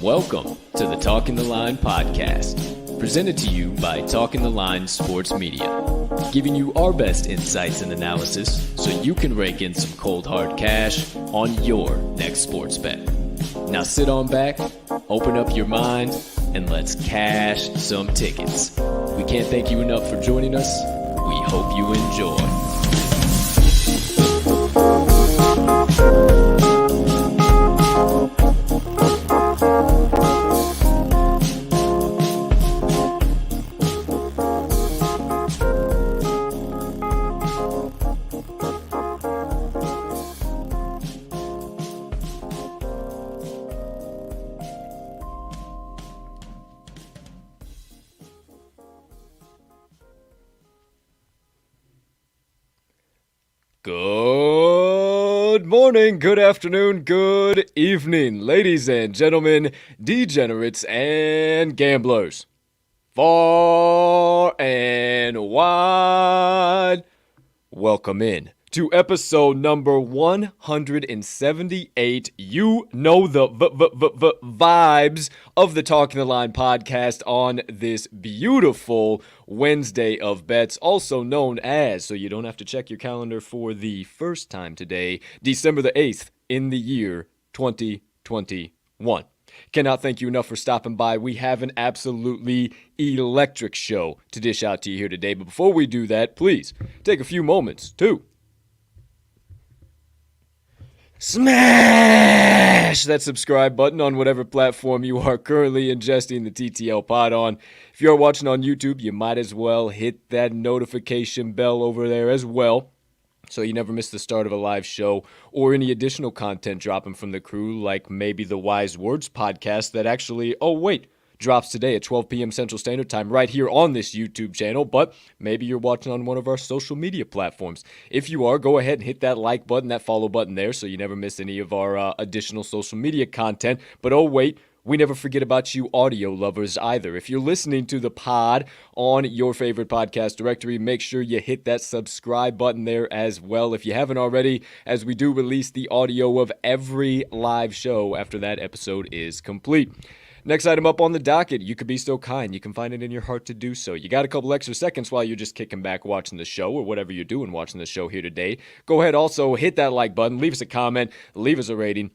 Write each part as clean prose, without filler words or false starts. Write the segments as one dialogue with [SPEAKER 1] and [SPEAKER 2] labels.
[SPEAKER 1] Welcome to the Talking the Line podcast, presented to you by Talking the Line Sports Media, giving you our best insights and analysis so you can rake in some cold hard cash on your next sports bet. Now sit on back, open up your mind, and let's cash some tickets. We can't thank you enough for joining us. We hope you enjoy. Good morning, good afternoon, good evening, ladies and gentlemen, degenerates and gamblers, far and wide. Welcome in to episode number 178. You know the vibes of the Talking the Line podcast on this beautiful Wednesday of bets, also known as, so you don't have to check your calendar for the first time today, December the 8th in the year 2021. Cannot thank you enough for stopping by. We have an absolutely electric show to dish out to you here today. But before we do that, please take a few moments to smash that subscribe button on whatever platform you are currently ingesting the TTL Pod on. If you are watching on YouTube, you might as well hit that notification bell over there as well, so you never miss the start of a live show or any additional content dropping from the crew, like maybe the Wise Words podcast that actually, drops today at 12 p.m. Central Standard Time right here on this YouTube channel, but maybe you're watching on one of our social media platforms. If you are, go ahead and hit that like button, that follow button there, so you never miss any of our additional social media content. But we never forget about you audio lovers either. If you're listening to the pod on your favorite podcast directory, make sure you hit that subscribe button there as well if you haven't already, as we do release the audio of every live show after that episode is complete. Next item up on the docket, you could be so kind, you can find it in your heart to do so. You got a couple extra seconds while you're just kicking back watching the show, or whatever you're doing watching the show here today. Go ahead, also hit that like button, leave us a comment, leave us a rating.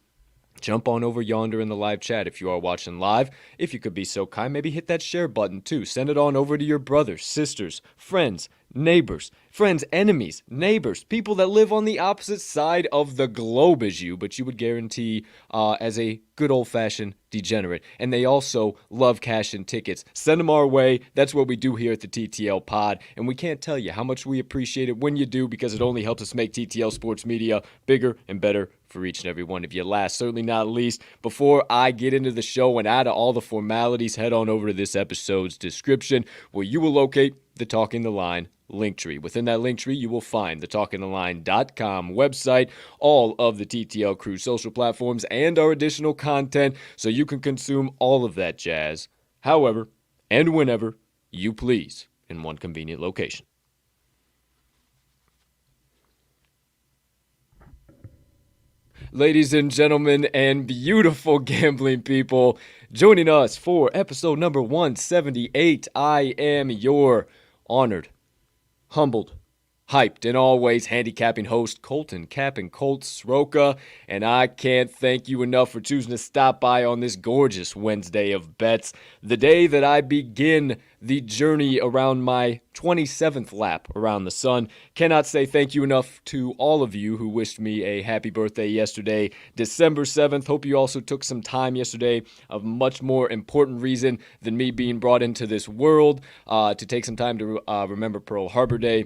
[SPEAKER 1] Jump on over yonder in the live chat if you are watching live. If you could be so kind, maybe hit that share button too. Send it on over to your brothers, sisters, friends, neighbors, friends, enemies, neighbors, people that live on the opposite side of the globe as you, but you would guarantee as a good old-fashioned degenerate. And they also love cash and tickets. Send them our way. That's what we do here at the TTL Pod. And we can't tell you how much we appreciate it when you do, because it only helps us make TTL Sports Media bigger and better for each and every one of you. Last, certainly not least, before I get into the show and out of all the formalities, head on over to this episode's description where you will locate the Talking the Line Linktree. Within that Linktree, you will find the talkingtheline.com website, all of the TTL crew social platforms, and our additional content, so you can consume all of that jazz, however and whenever you please, in one convenient location. Ladies and gentlemen and beautiful gambling people, joining us for episode number 178, I am your honored, humbled, hyped, and always handicapping host, Colton Capping Colt Sroka, and I can't thank you enough for choosing to stop by on this gorgeous Wednesday of bets, the day that I begin the journey around my 27th lap around the sun. Cannot say thank you enough to all of you who wished me a happy birthday yesterday, December 7th. Hope you also took some time yesterday, of much more important reason than me being brought into this world, to take some time to remember Pearl Harbor Day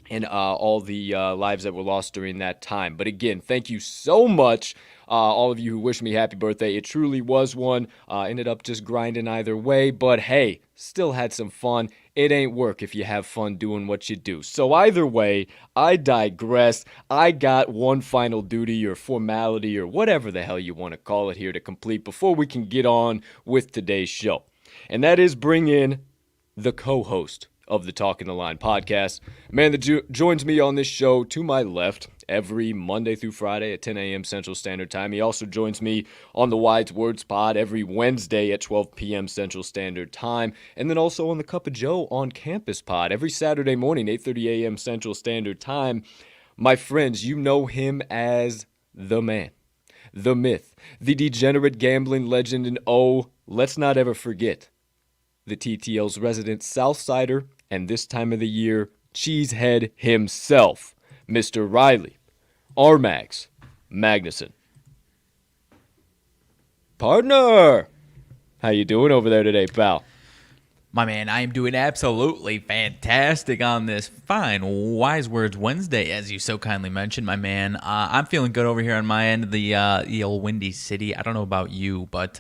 [SPEAKER 1] and all the lives that were lost during that time. But again, thank you so much, all of you who wished me happy birthday. It truly was one. Ended up just grinding either way, but hey, still had some fun. It ain't work if you have fun doing what you do. So either way, I digress. I got one final duty or formality or whatever the hell you want to call it here to complete before we can get on with today's show. And that is bring in the co-host of the Talking the Line podcast, man that joins me on this show to my left every Monday through Friday at 10 a.m. Central Standard Time. He also joins me on the Wise Words Pod every Wednesday at 12 p.m. Central Standard Time, and then also on the Cup of Joe on Campus Pod every Saturday morning, 8:30 a.m. Central Standard Time. My friends, you know him as the man, the myth, the degenerate gambling legend, and oh, let's not ever forget, the TTL's resident Southsider, and this time of the year, cheesehead himself, Mr. Riley RMags Magnuson. Partner! How you doing over there today, pal?
[SPEAKER 2] My man, I am doing absolutely fantastic on this fine Wise Words Wednesday, as you so kindly mentioned, my man. I'm feeling good over here on my end of the old Windy City. I don't know about you, but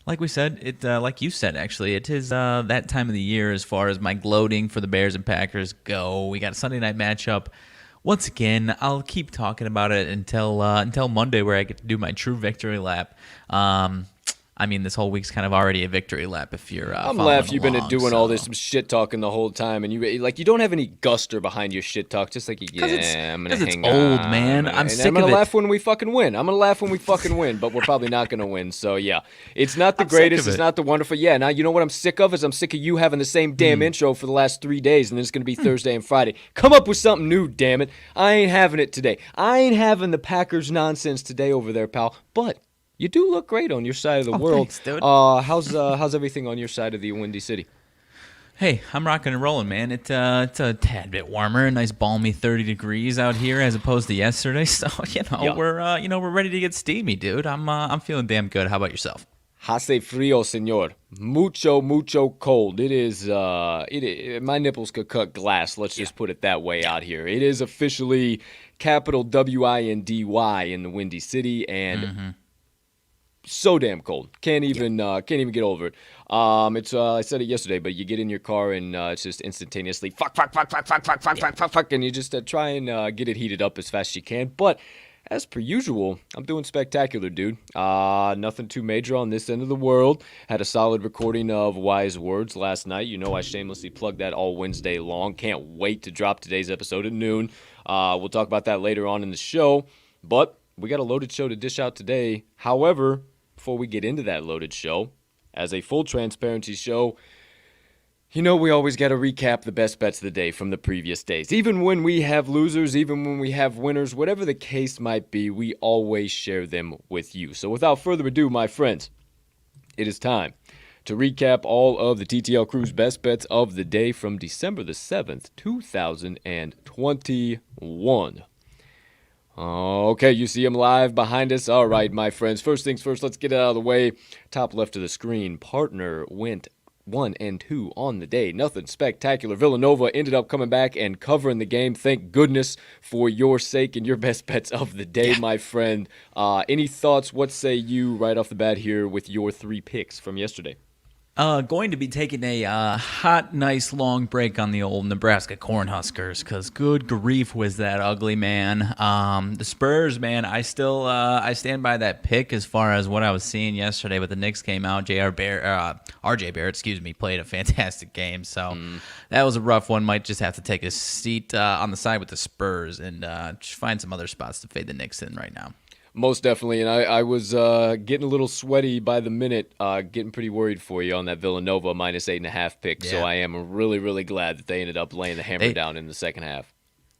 [SPEAKER 2] like we said, like you said, actually, it is that time of the year as far as my gloating for the Bears and Packers go. We got a Sunday night matchup. Once again, I'll keep talking about it until Monday, where I get to do my true victory lap. I mean, this whole week's kind of already a victory lap if you're
[SPEAKER 1] I'm laughing. You've been doing all this shit talking the whole time, and you don't have any guster behind your shit talk. Just like, I'm gonna hang
[SPEAKER 2] it's old, man. I'm sick of it.
[SPEAKER 1] I'm gonna laugh when we fucking win. But we're probably not gonna win. So yeah, it's not the greatest. It's not the wonderful. Yeah, now you know what I'm sick of is I'm sick of you having the same damn intro for the last 3 days, and then it's gonna be Thursday and Friday. Come up with something new, damn it. I ain't having it today. I ain't having the Packers nonsense today over there, pal. But you do look great on your side of the world.
[SPEAKER 2] Thanks, dude.
[SPEAKER 1] How's everything on your side of the Windy City?
[SPEAKER 2] Hey, I'm rocking and rolling, man. It's a tad bit warmer, a nice balmy 30 degrees out here as opposed to yesterday. So we're ready to get steamy, dude. I'm feeling damn good. How about yourself?
[SPEAKER 1] Hace frío, señor. Mucho cold. It is. My nipples could cut glass. Let's just put it that way out here. It is officially capital WINDY in the Windy City, and so damn cold. Can't even get over it. It's I said it yesterday, but you get in your car and it's just instantaneously fuck, and you just try and get it heated up as fast as you can. But as per usual, I'm doing spectacular, dude. Nothing too major on this end of the world. Had a solid recording of Wise Words last night. You know I shamelessly plugged that all Wednesday long. Can't wait to drop today's episode at noon. We'll talk about that later on in the show. But we got a loaded show to dish out today. However, before we get into that loaded show, as a full transparency show, you know we always got to recap the best bets of the day from the previous days. Even when we have losers, even when we have winners, whatever the case might be, we always share them with you. So without further ado, my friends, it is time to recap all of the TTL crew's best bets of the day from December the 7th, 2021. Okay, you see him live behind us. All right, my friends. First things first, let's get it out of the way. Top left of the screen, partner went 1 and 2 on the day. Nothing spectacular. Villanova ended up coming back and covering the game. Thank goodness for your sake and your best bets of the day, my friend. Any thoughts? What say you right off the bat here with your 3 picks from yesterday?
[SPEAKER 2] Going to be taking a hot, nice, long break on the old Nebraska Cornhuskers because good grief was that ugly, man. The Spurs, man, I stand by that pick as far as what I was seeing yesterday, but the Knicks came out. RJ Barrett, played a fantastic game, so that was a rough one. Might just have to take a seat on the side with the Spurs and just find some other spots to fade the Knicks in right now.
[SPEAKER 1] Most definitely, and I was getting a little sweaty by the minute, getting pretty worried for you on that Villanova minus 8.5 pick, so I am really, really glad that they ended up laying the hammer down in the second half.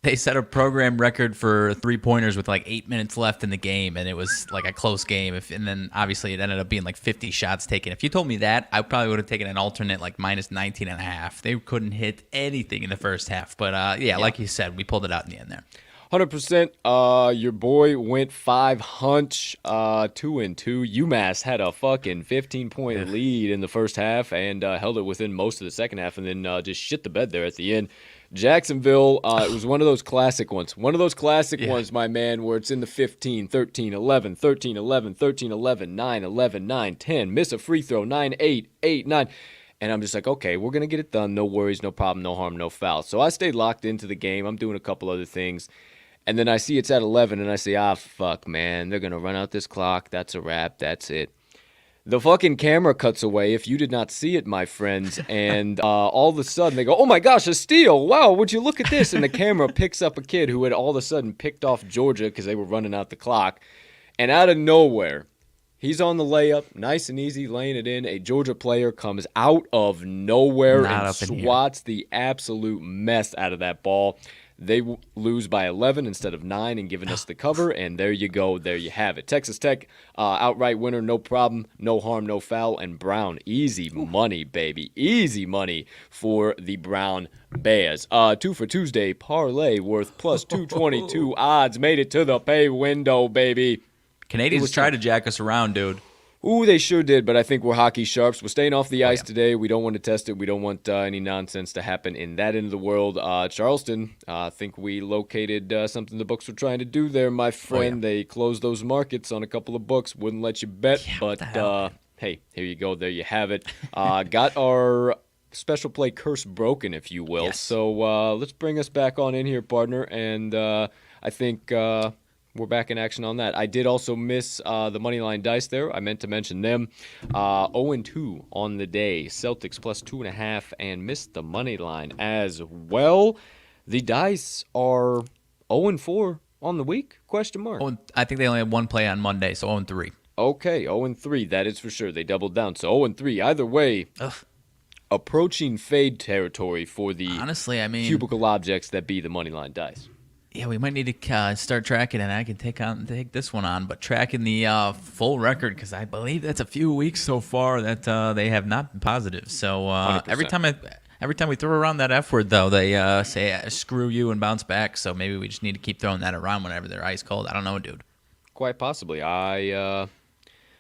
[SPEAKER 2] They set a program record for three-pointers with like 8 minutes left in the game, and it was like a close game. And then obviously it ended up being like 50 shots taken. If you told me that, I probably would have taken an alternate like minus 19.5. They couldn't hit anything in the first half, but like you said, we pulled it out in the end there.
[SPEAKER 1] 100%. Your boy went 5 hunch, 2 and 2. UMass had a fucking 15-point lead in the first half and held it within most of the second half, and then just shit the bed there at the end. Jacksonville, it was one of those classic ones. One of those classic ones, my man, where it's in the 15, 13, 11, 13, 11, 13, 11, 9, 11, 9, 10. Miss a free throw, 9, 8, 8, 9. And I'm just like, okay, we're going to get it done. No worries, no problem, no harm, no foul. So I stayed locked into the game. I'm doing a couple other things. And then I see it's at 11, and I say, fuck, man. They're going to run out this clock. That's a wrap. That's it. The fucking camera cuts away, if you did not see it, my friends. And all of a sudden, they go, oh, my gosh, a steal. Wow, would you look at this? And the camera picks up a kid who had all of a sudden picked off Georgia because they were running out the clock. And out of nowhere, he's on the layup, nice and easy, laying it in. A Georgia player comes out of nowhere and swats the absolute mess out of that ball. They lose by 11 instead of 9 and giving us the cover, and there you go. There you have it. Texas Tech, outright winner, no problem, no harm, no foul, and Brown, easy money, baby. Easy money for the Brown Bears. 2 for Tuesday, parlay worth plus 222 odds. Made it to the pay window, baby.
[SPEAKER 2] Canadians tried to jack us around, dude.
[SPEAKER 1] Ooh, they sure did, but I think we're hockey sharps. We're staying off the ice today. We don't want to test it. We don't want any nonsense to happen in that end of the world. Charleston, I think we located something the books were trying to do there, my friend. They closed those markets on a couple of books. Wouldn't let you bet, but hey, here you go. There you have it. Got our special play curse broken, if you will. Yes. So let's bring us back on in here, partner, and I think... we're back in action on that. I did also miss the Moneyline Dice there. I meant to mention them. 0-2 on the day. Celtics plus 2.5 and missed the Moneyline as well. The Dice are 0-4 on the week? Question mark.
[SPEAKER 2] I think they only had one play on Monday, so 0-3.
[SPEAKER 1] Okay, 0-3. That is for sure. They doubled down. So 0-3. Either way, approaching fade territory for the cubicle objects that be the Moneyline Dice.
[SPEAKER 2] Yeah, we might need to start tracking, and I can take this one on, but tracking the full record because I believe that's a few weeks so far that they have not been positive. So every time we throw around that F word, though, they say screw you and bounce back. So maybe we just need to keep throwing that around whenever they're ice cold. I don't know, dude.
[SPEAKER 1] Quite possibly. I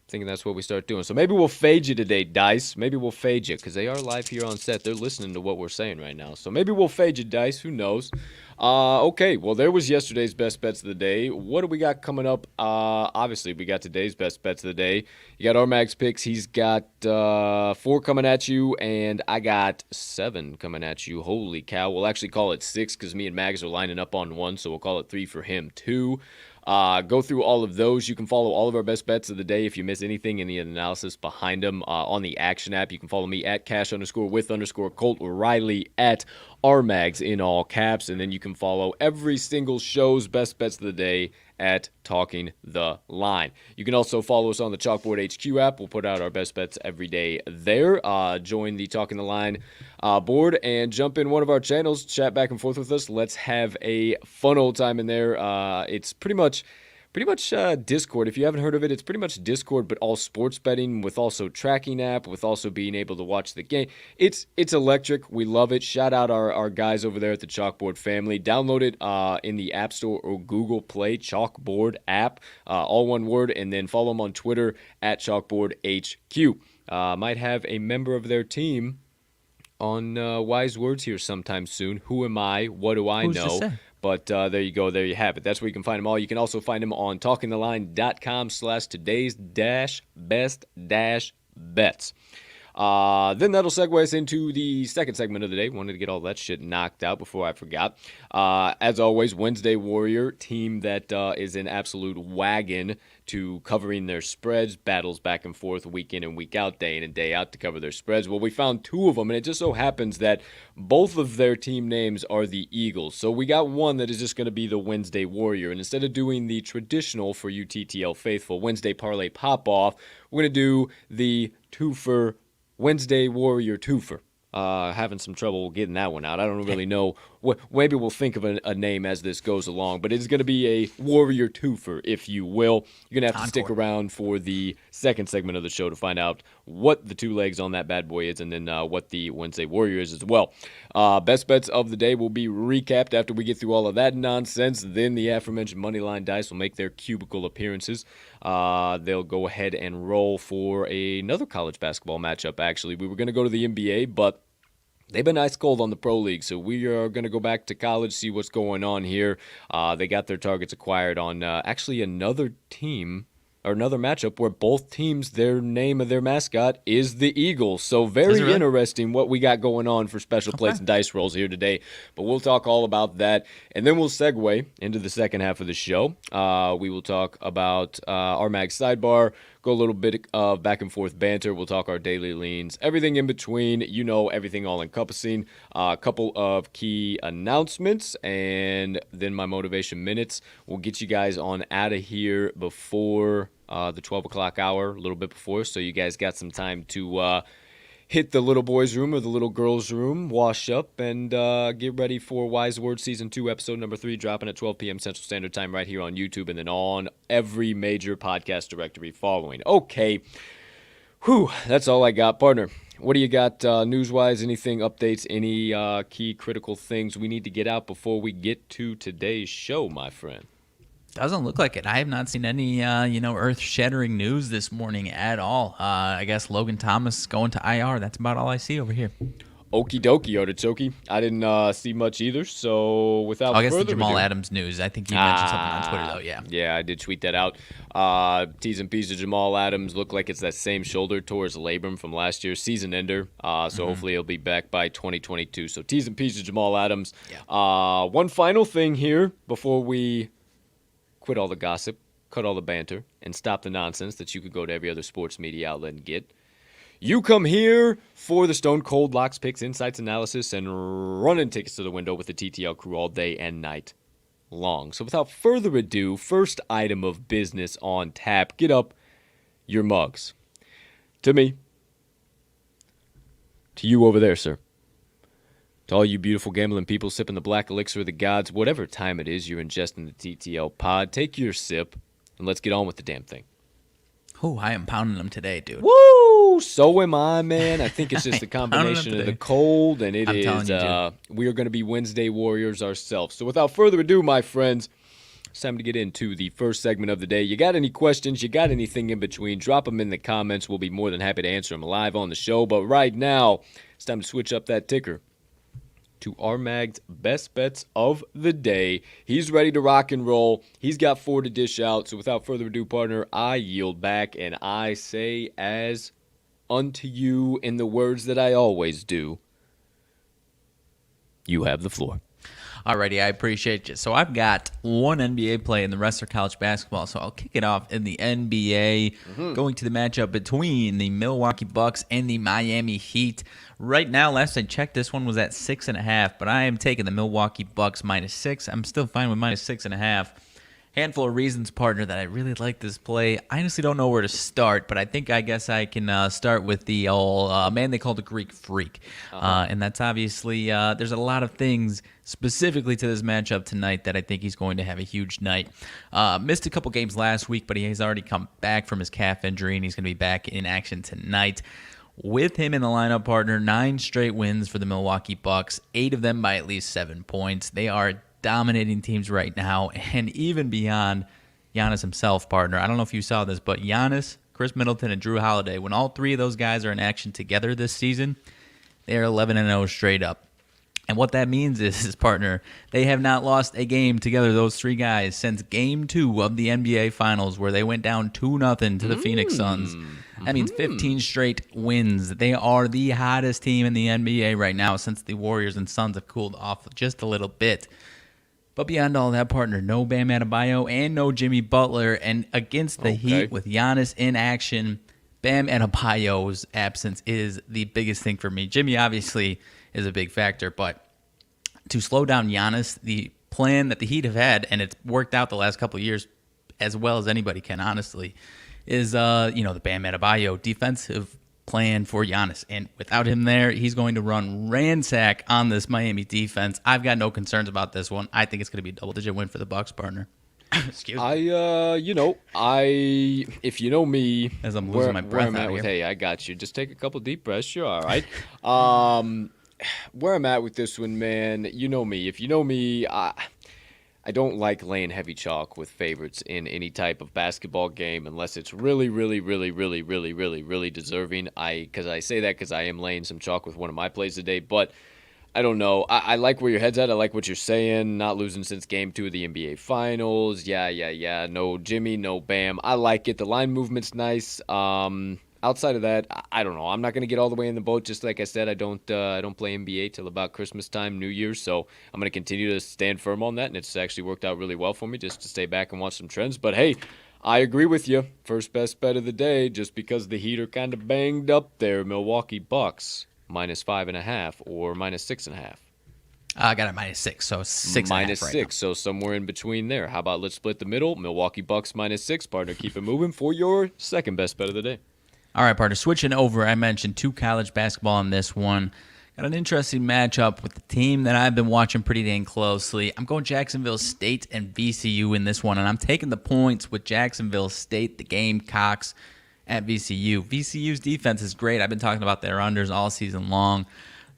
[SPEAKER 1] thinking that's what we start doing. So maybe we'll fade you today, Dice. Maybe we'll fade you because they are live here on set. They're listening to what we're saying right now. So maybe we'll fade you, Dice. Who knows? Okay, well, there was yesterday's best bets of the day. What do we got coming up? Obviously, we got today's best bets of the day. You got RMags picks. He's got 4 coming at you, and I got 7 coming at you. Holy cow. We'll actually call it 6 because me and Mags are lining up on 1, so we'll call it 3 for him, too. Go through all of those. You can follow all of our best bets of the day. If you miss anything in the analysis behind them on the Action app, you can follow me at cash_with_Colt Riley at RMags in all caps. And then you can follow every single show's best bets of the day at Talking the Line. You can also follow us on the Chalkboard HQ app. We'll put out our best bets every day there. Join the Talking the Line board and jump in one of our channels. Chat back and forth with us. Let's have a fun old time in there. It's pretty much pretty much Discord. If you haven't heard of it, it's pretty much Discord, but all sports betting with also tracking app, with also being able to watch the game. It's electric. We love it. Shout out our guys over there at the Chalkboard family. Download it in the App Store or Google Play, Chalkboard app, all one word, and then follow them on Twitter at Chalkboard HQ. Might have a member of their team on Wise Words here sometime soon. Who am I? What do I know? But there you go. There you have it. That's where you can find them all. You can also find them on talkingtheline.com/today's-best-bets. Then that'll segue us into the second segment of the day. Wanted to get all that shit knocked out before I forgot. As always, Wednesday Warrior, team that is an absolute wagon to covering their spreads, battles back and forth week in and week out, day in and day out to cover their spreads. Well, we found two of them, and it just so happens that both of their team names are the Eagles. So we got one that is just going to be the Wednesday Warrior. And instead of doing the traditional, for you TTL faithful, Wednesday Parlay Pop-Off, we're going to do the Twofer Wednesday Warrior Twofer. Having some trouble getting that one out. I don't really know. Maybe we'll think of a name as this goes along, but it's going to be a Warrior Twofer, if you will. You're going to have to stick around for the second segment of the show to find out what the two legs on that bad boy is, and then what the Wednesday Warrior is as well. Best bets of the day will be recapped after we get through all of that nonsense. Then the aforementioned Moneyline Dice will make their cubicle appearances. They'll go ahead and roll for another college basketball matchup, actually. We were going to go to the NBA, but they've been ice cold on the Pro League, so we are going to go back to college, see what's going on here. They got their targets acquired on actually another team, or another matchup where both teams, their name of their mascot is the Eagles. So very interesting what we got going on for special plates and dice rolls here today. But we'll talk all about that, and then we'll segue into the second half of the show. We will talk about RMags Sidebar, go a little bit of back and forth banter. We'll talk our daily leans, everything in between, everything all encompassing. A couple of key announcements, and then my motivation minutes. We'll get you guys on out of here before the 12 o'clock hour, a little bit before, so you guys got some time to hit the little boys' room or the little girls' room, wash up, and get ready for Wise Words Season 2, Episode number 3, dropping at 12 p.m. Central Standard Time right here on YouTube, and then on every major podcast directory following. Okay, that's all I got. Partner, what do you got news-wise? Anything, updates, any key critical things we need to get out before we get to today's show, my friend?
[SPEAKER 2] Doesn't look like it. I have not seen any, earth-shattering news this morning at all. I guess Logan Thomas going to IR. That's about all I see over here.
[SPEAKER 1] Okie dokie, Artichoke. I didn't see much either, so without further ado.
[SPEAKER 2] I guess the Jamal Adams news. I think you mentioned something on Twitter, though, yeah.
[SPEAKER 1] Yeah, I did tweet that out. T's and P's to Jamal Adams. Look like it's that same shoulder towards labrum from last year's season ender, so hopefully he'll be back by 2022. So T's and P's to Jamal Adams. Yeah. One final thing here before we quit all the gossip, cut all the banter, and stop the nonsense that you could go to every other sports media outlet and get. You come here for the Stone Cold Locks, Picks, Insights, Analysis, and running tickets to the window with the TTL crew all day and night long. So without further ado, first item of business on tap. Get up your mugs. To me. To you over there, sir. To all you beautiful gambling people sipping the black elixir of the gods, whatever time it is you're ingesting the TTL pod, take your sip and let's get on with the damn thing.
[SPEAKER 2] Oh, I am pounding them today, dude.
[SPEAKER 1] Woo! So am I, man. I think it's just a combination of the cold, and we are going to be Wednesday Warriors ourselves. So without further ado, my friends, it's time to get into the first segment of the day. You got any questions? You got anything in between? Drop them in the comments. We'll be more than happy to answer them live on the show. But right now, it's time to switch up that ticker to RMags' best bets of the day. He's ready to rock and roll. He's got 4 to dish out. So without further ado, partner, I yield back and I say as unto you in the words that I always do, you have the floor.
[SPEAKER 2] Alrighty, I appreciate you. So I've got one NBA play and the rest are college basketball. So I'll kick it off in the NBA, going to the matchup between the Milwaukee Bucks and the Miami Heat. Right now, last I checked, this one was at 6.5, but I am taking the Milwaukee Bucks -6. I'm still fine with -6.5. Handful of reasons, partner, that I really like this play. I honestly don't know where to start, but I guess I can start with the old man they call the Greek Freak. And that's obviously, there's a lot of things specifically to this matchup tonight that I think he's going to have a huge night. Missed a couple games last week, but he has already come back from his calf injury, and he's going to be back in action tonight. With him in the lineup, partner, 9 straight wins for the Milwaukee Bucks, 8 of them by at least 7 points. They are dominating teams right now, and even beyond Giannis himself, partner. I don't know if you saw this, but Giannis, Chris Middleton, and Drew Holiday, when all 3 of those guys are in action together this season, they are 11-0 straight up. And what that means is, partner, they have not lost a game together, those 3 guys, since Game 2 of the NBA Finals, where they went down 2-0 to the Phoenix Suns. That means 15 straight wins. They are the hottest team in the NBA right now since the Warriors and Suns have cooled off just a little bit. But beyond all that, partner, no Bam Adebayo and no Jimmy Butler. And against the Heat with Giannis in action, Bam Adebayo's absence is the biggest thing for me. Jimmy obviously is a big factor, but to slow down Giannis, the plan that the Heat have had, and it's worked out the last couple of years as well as anybody can, honestly, is the Bam Adebayo defensive plan for Giannis. And without him there, he's going to run ransack on this Miami defense. I've got no concerns about this one. I think it's going to be a double-digit win for the Bucks, partner. Excuse me.
[SPEAKER 1] If you know me,
[SPEAKER 2] as I'm losing my breath out here.
[SPEAKER 1] Hey, I got you. Just take a couple deep breaths. You're all right. Where I'm at with this one, man, you know me. If you know me, I don't like laying heavy chalk with favorites in any type of basketball game unless it's really, really, really, really, really, really, really deserving. I say that because I am laying some chalk with one of my plays today, but I don't know. I like where your head's at. I like what you're saying. Not losing since Game 2 of the NBA Finals. Yeah. No Jimmy, no Bam. I like it. The line movement's nice. Outside of that, I don't know. I'm not going to get all the way in the boat. Just like I said, I don't play NBA till about Christmas time, New Year's. So I'm going to continue to stand firm on that, and it's actually worked out really well for me just to stay back and watch some trends. But hey, I agree with you. First best bet of the day, just because the Heat are kind of banged up there. Milwaukee Bucks -5.5 or -6.5.
[SPEAKER 2] I got it -6, so 6.5
[SPEAKER 1] minus
[SPEAKER 2] right
[SPEAKER 1] 6, so somewhere in between there. How about let's split the middle? Milwaukee Bucks -6, partner. Keep it moving for your second best bet of the day.
[SPEAKER 2] All right, partner, switching over, I mentioned 2 college basketball on this one. Got an interesting matchup with the team that I've been watching pretty dang closely. I'm going Jacksonville State and VCU in this one, and I'm taking the points with Jacksonville State, the Gamecocks, at VCU. VCU's defense is great. I've been talking about their unders all season long.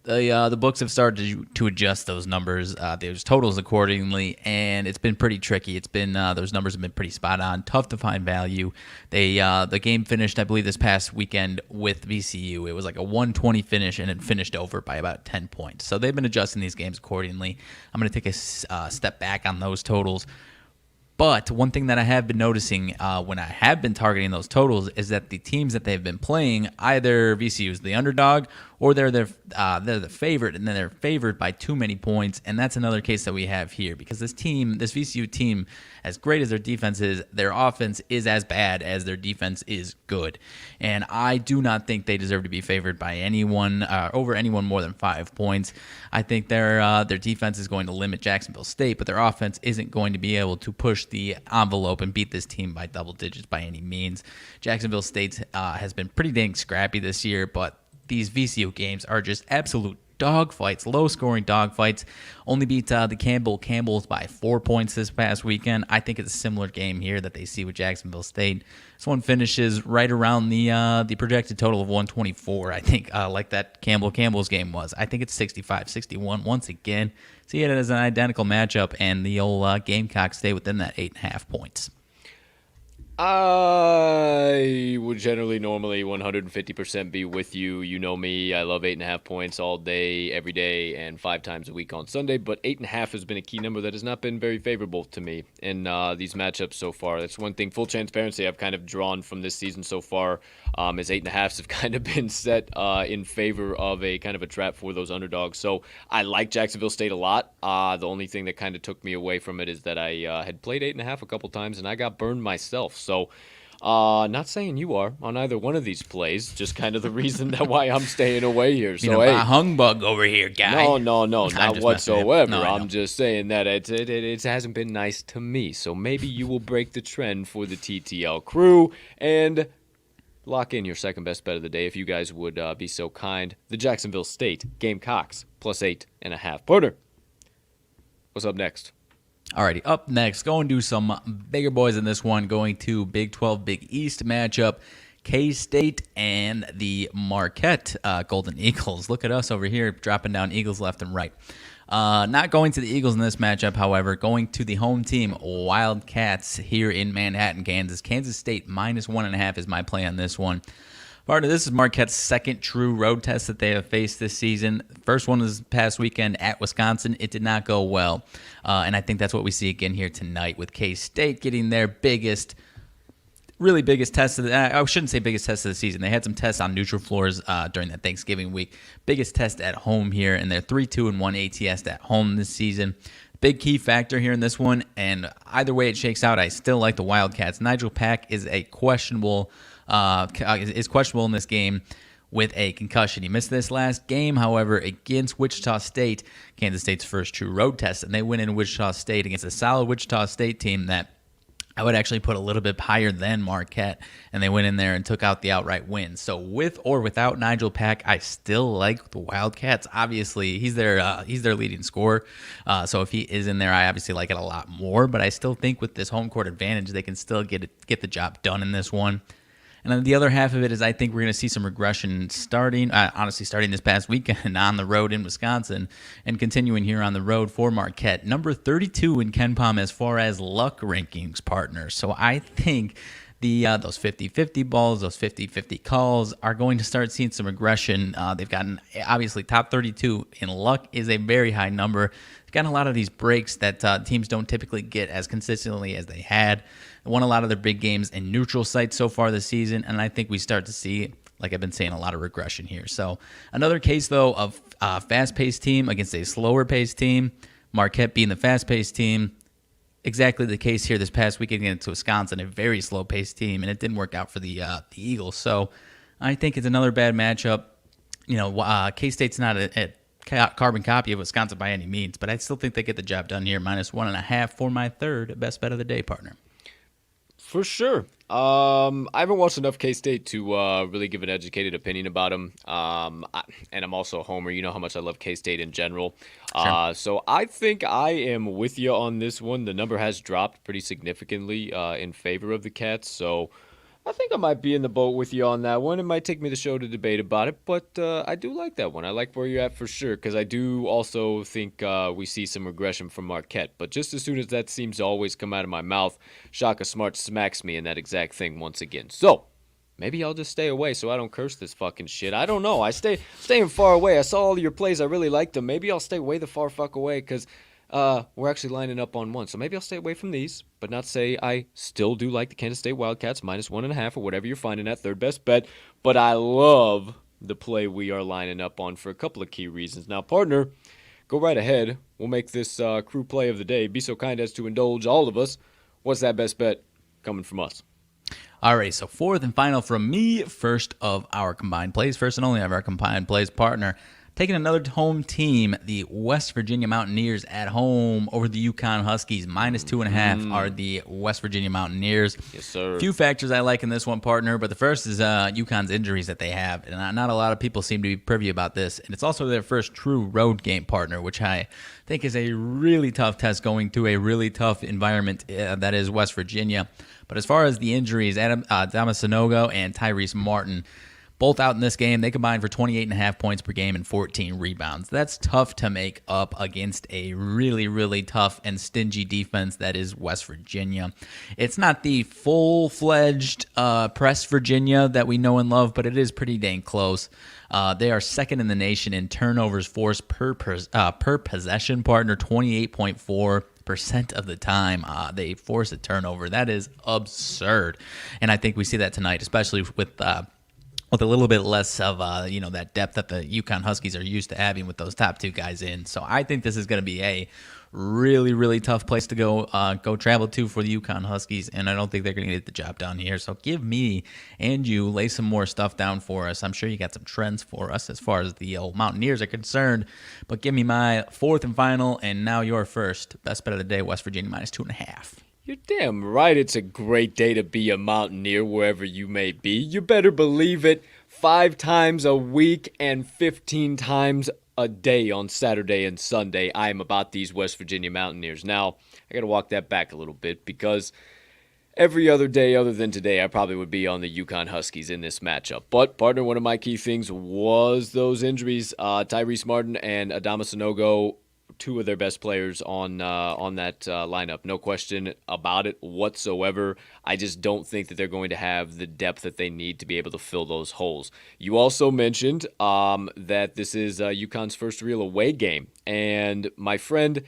[SPEAKER 2] The books have started to adjust those numbers, those totals accordingly, and it's been pretty tricky. It's been those numbers have been pretty spot on, tough to find value. The game finished, I believe, this past weekend with VCU. It was like a 120 finish, and it finished over by about 10 points. So they've been adjusting these games accordingly. I'm going to take a step back on those totals. But one thing that I have been noticing when I have been targeting those totals is that the teams that they've been playing, either VCU is the underdog or they're the favorite, and then they're favored by too many points. And that's another case that we have here, because this VCU team, as great as their defense is, their offense is as bad as their defense is good. And I do not think they deserve to be favored by anyone over anyone more than 5 points. I think their defense is going to limit Jacksonville State, but their offense isn't going to be able to push the envelope and beat this team by double digits by any means. Jacksonville State has been pretty dang scrappy this year, but these VCU games are just absolute dogfights, low-scoring dogfights. Only beat the Campbells by 4 points this past weekend. I think it's a similar game here that they see with Jacksonville State. This one finishes right around the projected total of 124. I think like that Campbell's game was. I think it's 65-61 once again. See it as an identical matchup, and the old Gamecocks stay within that 8.5 points.
[SPEAKER 1] I would normally 150% be with you. You know me. I love 8.5 points all day, every day, and 5 times a week on Sunday. But 8.5 has been a key number that has not been very favorable to me in these matchups so far. That's one thing. Full transparency I've kind of drawn from this season so far is 8.5s have kind of been set in favor of a kind of a trap for those underdogs. So I like Jacksonville State a lot. The only thing that kind of took me away from it is that I had played 8.5 a couple times, and I got burned myself. So Not saying you are on either one of these plays, just kind of the reason that why I'm staying away here. So,
[SPEAKER 2] a humbug over here, guy.
[SPEAKER 1] no, not
[SPEAKER 2] just messing with you.
[SPEAKER 1] whatsoever.
[SPEAKER 2] No, I know.
[SPEAKER 1] I'm just saying that it hasn't been nice to me. So maybe you will break the trend for the TTL crew and lock in your second best bet of the day if you guys would be so kind. The Jacksonville State Gamecocks +8.5. Partner, what's up next?
[SPEAKER 2] Alrighty, up next, going to some bigger boys in this one. Going to Big 12, Big East matchup. K-State and the Marquette Golden Eagles. Look at us over here dropping down Eagles left and right. Not going to the Eagles in this matchup, however. Going to the home team, Wildcats, here in Manhattan, Kansas. Kansas State -1.5 is my play on this one. Partner, this is Marquette's second true road test that they have faced this season. First one was past weekend at Wisconsin. It did not go well. And I think that's what we see again here tonight with K-State getting their biggest test of I shouldn't say biggest test of the season. They had some tests on neutral floors during that Thanksgiving week. Biggest test at home here, and they're 3-2-1 ATS at home this season. Big key factor here in this one, and either way it shakes out, I still like the Wildcats. Nigel Pack is questionable in this game with a concussion. He missed this last game, however, against Wichita State, Kansas State's first true road test, and they win in Wichita State against a solid Wichita State team that I would actually put a little bit higher than Marquette, and they went in there and took out the outright win. So with or without Nigel Pack, I still like the Wildcats. Obviously, he's their leading scorer. So if he is in there, I obviously like it a lot more. But I still think with this home court advantage, they can still get the job done in this one. And then the other half of it is I think we're going to see some regression starting this past weekend on the road in Wisconsin and continuing here on the road for Marquette. Number 32 in KenPom as far as luck rankings, partners. So I think those 50-50 balls, those 50-50 calls are going to start seeing some regression. They've gotten, obviously, top 32 in luck is a very high number. They've gotten a lot of these breaks that teams don't typically get as consistently as they had. Won a lot of their big games in neutral sites so far this season, and I think we start to see, like I've been saying, a lot of regression here. So another case, though, of a fast-paced team against a slower-paced team, Marquette being the fast-paced team. Exactly the case here this past weekend against Wisconsin, a very slow-paced team, and it didn't work out for the Eagles. So I think it's another bad matchup. K-State's not a carbon copy of Wisconsin by any means, but I still think they get the job done here, -1.5 for my third best bet of the day, partner.
[SPEAKER 1] For sure. I haven't watched enough K-State to really give an educated opinion about them. And I'm also a homer. You know how much I love K-State in general.
[SPEAKER 2] Sure.
[SPEAKER 1] So I think I am with you on this one. The number has dropped pretty significantly in favor of the Cats. So I think I might be in the boat with you on that one. It might take me the show to debate about it, but I do like that one. I like where you're at for sure, because I do also think we see some regression from Marquette. But just as soon as that seems to always come out of my mouth, Shaka Smart smacks me in that exact thing once again. So maybe I'll just stay away so I don't curse this fucking shit. I don't know. Staying far away. I saw all your plays. I really liked them. Maybe I'll stay way the far fuck away, because we're actually lining up on one. So maybe I'll stay away from these, but not say I still do like the Kansas State Wildcats -1.5 or whatever you're finding at third best bet. But I love the play we are lining up on for a couple of key reasons. Now, partner, go right ahead. We'll make this crew play of the day. Be so kind as to indulge all of us. What's that best bet coming from us?
[SPEAKER 2] All right, so fourth and final from me, first of our combined plays, first and only of our combined plays, partner. Taking another home team, the West Virginia Mountaineers at home over the UConn Huskies. -2.5 are the West Virginia Mountaineers.
[SPEAKER 1] Yes, sir.
[SPEAKER 2] A few factors I like in this one, partner, but the first is UConn's injuries that they have. And not a lot of people seem to be privy about this. And it's also their first true road game, partner, which I think is a really tough test going to a really tough environment that is West Virginia. But as far as the injuries, Damasanogo and Tyrese Martin, both out in this game, they combined for 28.5 points per game and 14 rebounds. That's tough to make up against a really, really tough and stingy defense that is West Virginia. It's not the full-fledged press Virginia that we know and love, but it is pretty dang close. They are second in the nation in turnovers forced per possession, partner, 28.4% of the time they force a turnover. That is absurd. And I think we see that tonight, especially with with a little bit less of that depth that the Yukon Huskies are used to having with those top two guys in. So I think this is going to be a really, really tough place to go travel to for the Yukon Huskies, and I don't think they're going to get the job done here. So give me and you lay some more stuff down for us. I'm sure you got some trends for us as far as the old Mountaineers are concerned, but give me my fourth and final, and now your first best bet of the day, West Virginia -2.5.
[SPEAKER 1] You're damn right it's a great day to be a Mountaineer wherever you may be. You better believe it. 5 times a week and 15 times a day on Saturday and Sunday, I am about these West Virginia Mountaineers. Now, I got to walk that back a little bit because every other day other than today, I probably would be on the Yukon Huskies in this matchup. But, partner, one of my key things was those injuries. Tyrese Martin and Adama Sanogo, 2 of their best players on that lineup. No question about it whatsoever. I just don't think that they're going to have the depth that they need to be able to fill those holes. You also mentioned that this is UConn's first real away game. And my friend,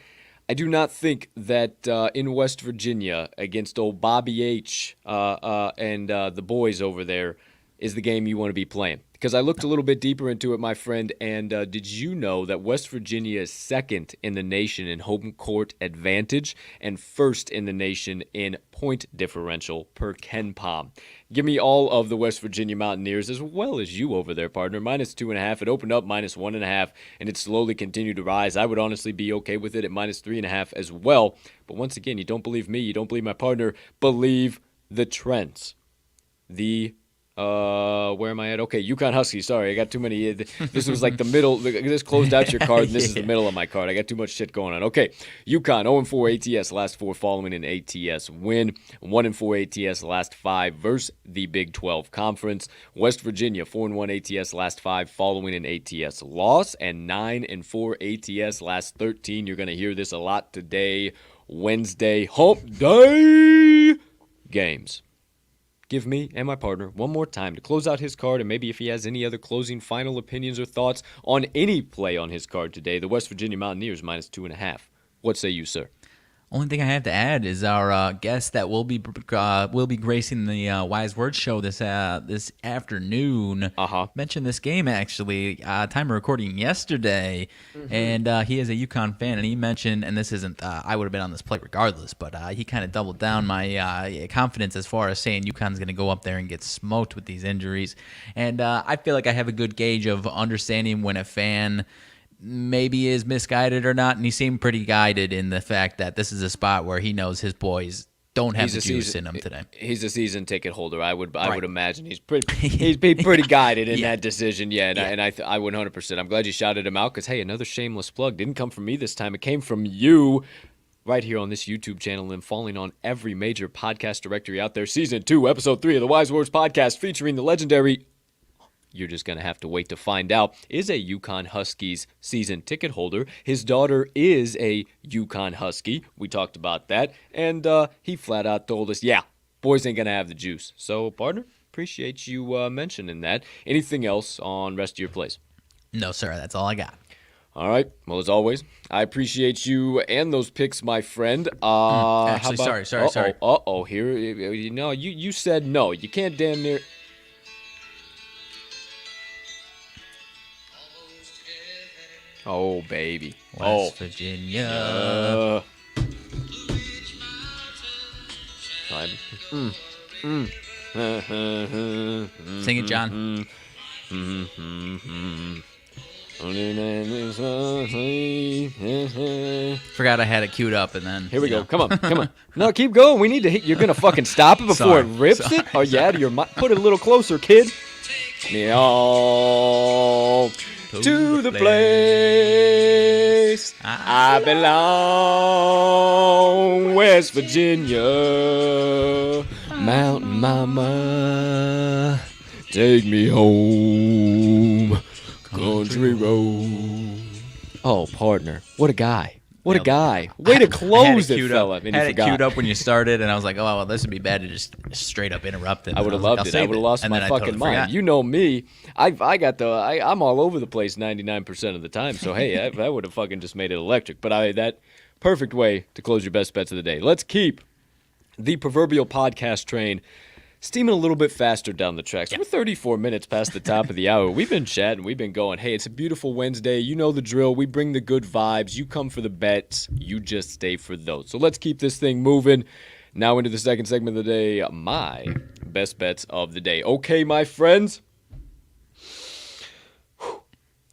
[SPEAKER 1] I do not think that in West Virginia against old Bobby H. And the boys over there is the game you want to be playing. Because I looked a little bit deeper into it, my friend, and did you know that West Virginia is second in the nation in home court advantage and first in the nation in point differential per KenPom? Give me all of the West Virginia Mountaineers as well as you over there, partner. -2.5. It opened up -1.5, and it slowly continued to rise. I would honestly be okay with it at -3.5 as well. But once again, you don't believe me, you don't believe my partner, believe the trends. Where am I at? Okay, Yukon Huskies. Sorry, I got too many. This was like the middle. This closed out your card, and this is the middle of my card. I got too much shit going on. Okay, Yukon 0-4 ATS, last 4 following an ATS win. 1-4 ATS, last 5 versus the Big 12 Conference. West Virginia 4-1 ATS, last 5 following an ATS loss, and 9-4 ATS, last 13. You're going to hear this a lot today, Wednesday, Hump Day games. Give me and my partner one more time to close out his card, and maybe if he has any other closing final opinions or thoughts on any play on his card today, the West Virginia Mountaineers -2.5. What say you, sir?
[SPEAKER 2] Only thing I have to add is our guest that will be gracing the Wise Words show this afternoon. Mentioned this game actually. Time of recording yesterday, and he is a UConn fan, and he mentioned, and this isn't. I would have been on this play regardless, but he kind of doubled down my confidence as far as saying UConn's going to go up there and get smoked with these injuries, and I feel like I have a good gauge of understanding when a fan maybe is misguided or not, and he seemed pretty guided in the fact that this is a spot where he knows his boys don't have the juice in them today.
[SPEAKER 1] He's a season ticket holder. I would imagine he's pretty guided in that decision. Yeah, and I 100%. I'm glad you shouted him out because hey, another shameless plug didn't come from me this time. It came from you. Right here on this YouTube channel and falling on every major podcast directory out there. Season 2, Episode 3 of the Wise Words Podcast featuring the legendary, you're just going to have to wait to find out, is a Yukon Huskies season ticket holder. His daughter is a Yukon Husky. We talked about that. And he flat out told us, yeah, boys ain't going to have the juice. So, partner, appreciate you mentioning that. Anything else on rest of your plays?
[SPEAKER 2] No, sir. That's all I got.
[SPEAKER 1] All right. Well, as always, I appreciate you and those picks, my friend.
[SPEAKER 2] Actually, sorry.
[SPEAKER 1] Here, you said no. You can't damn near. Oh, baby.
[SPEAKER 2] West Virginia. Sing it, John. Forgot I had it queued up, and then
[SPEAKER 1] here we go. Come on. No, keep going. We need to hit. You're gonna fucking stop it before it rips it. Oh yeah, your put it a little closer, kid. Me all to the place I belong, West Virginia, Mountain Mama, take me home. Country road. Oh, partner. What a guy. What a guy. Way to close it, fella.
[SPEAKER 2] I had it queued up when you started, and I was like, oh, well, this would be bad to just straight up interrupt it.
[SPEAKER 1] I would have loved it. I would have lost my fucking mind. You know me. I'm all over the place 99% of the time, so hey, I would have fucking just made it electric. But that perfect way to close your best bets of the day. Let's keep the proverbial podcast train steaming a little bit faster down the tracks. We're 34 minutes past the top of the hour. We've been chatting. We've been going, hey, it's a beautiful Wednesday. You know the drill. We bring the good vibes. You come for the bets. You just stay for those. So let's keep this thing moving. Now into the second segment of the day, my best bets of the day. Okay, my friends.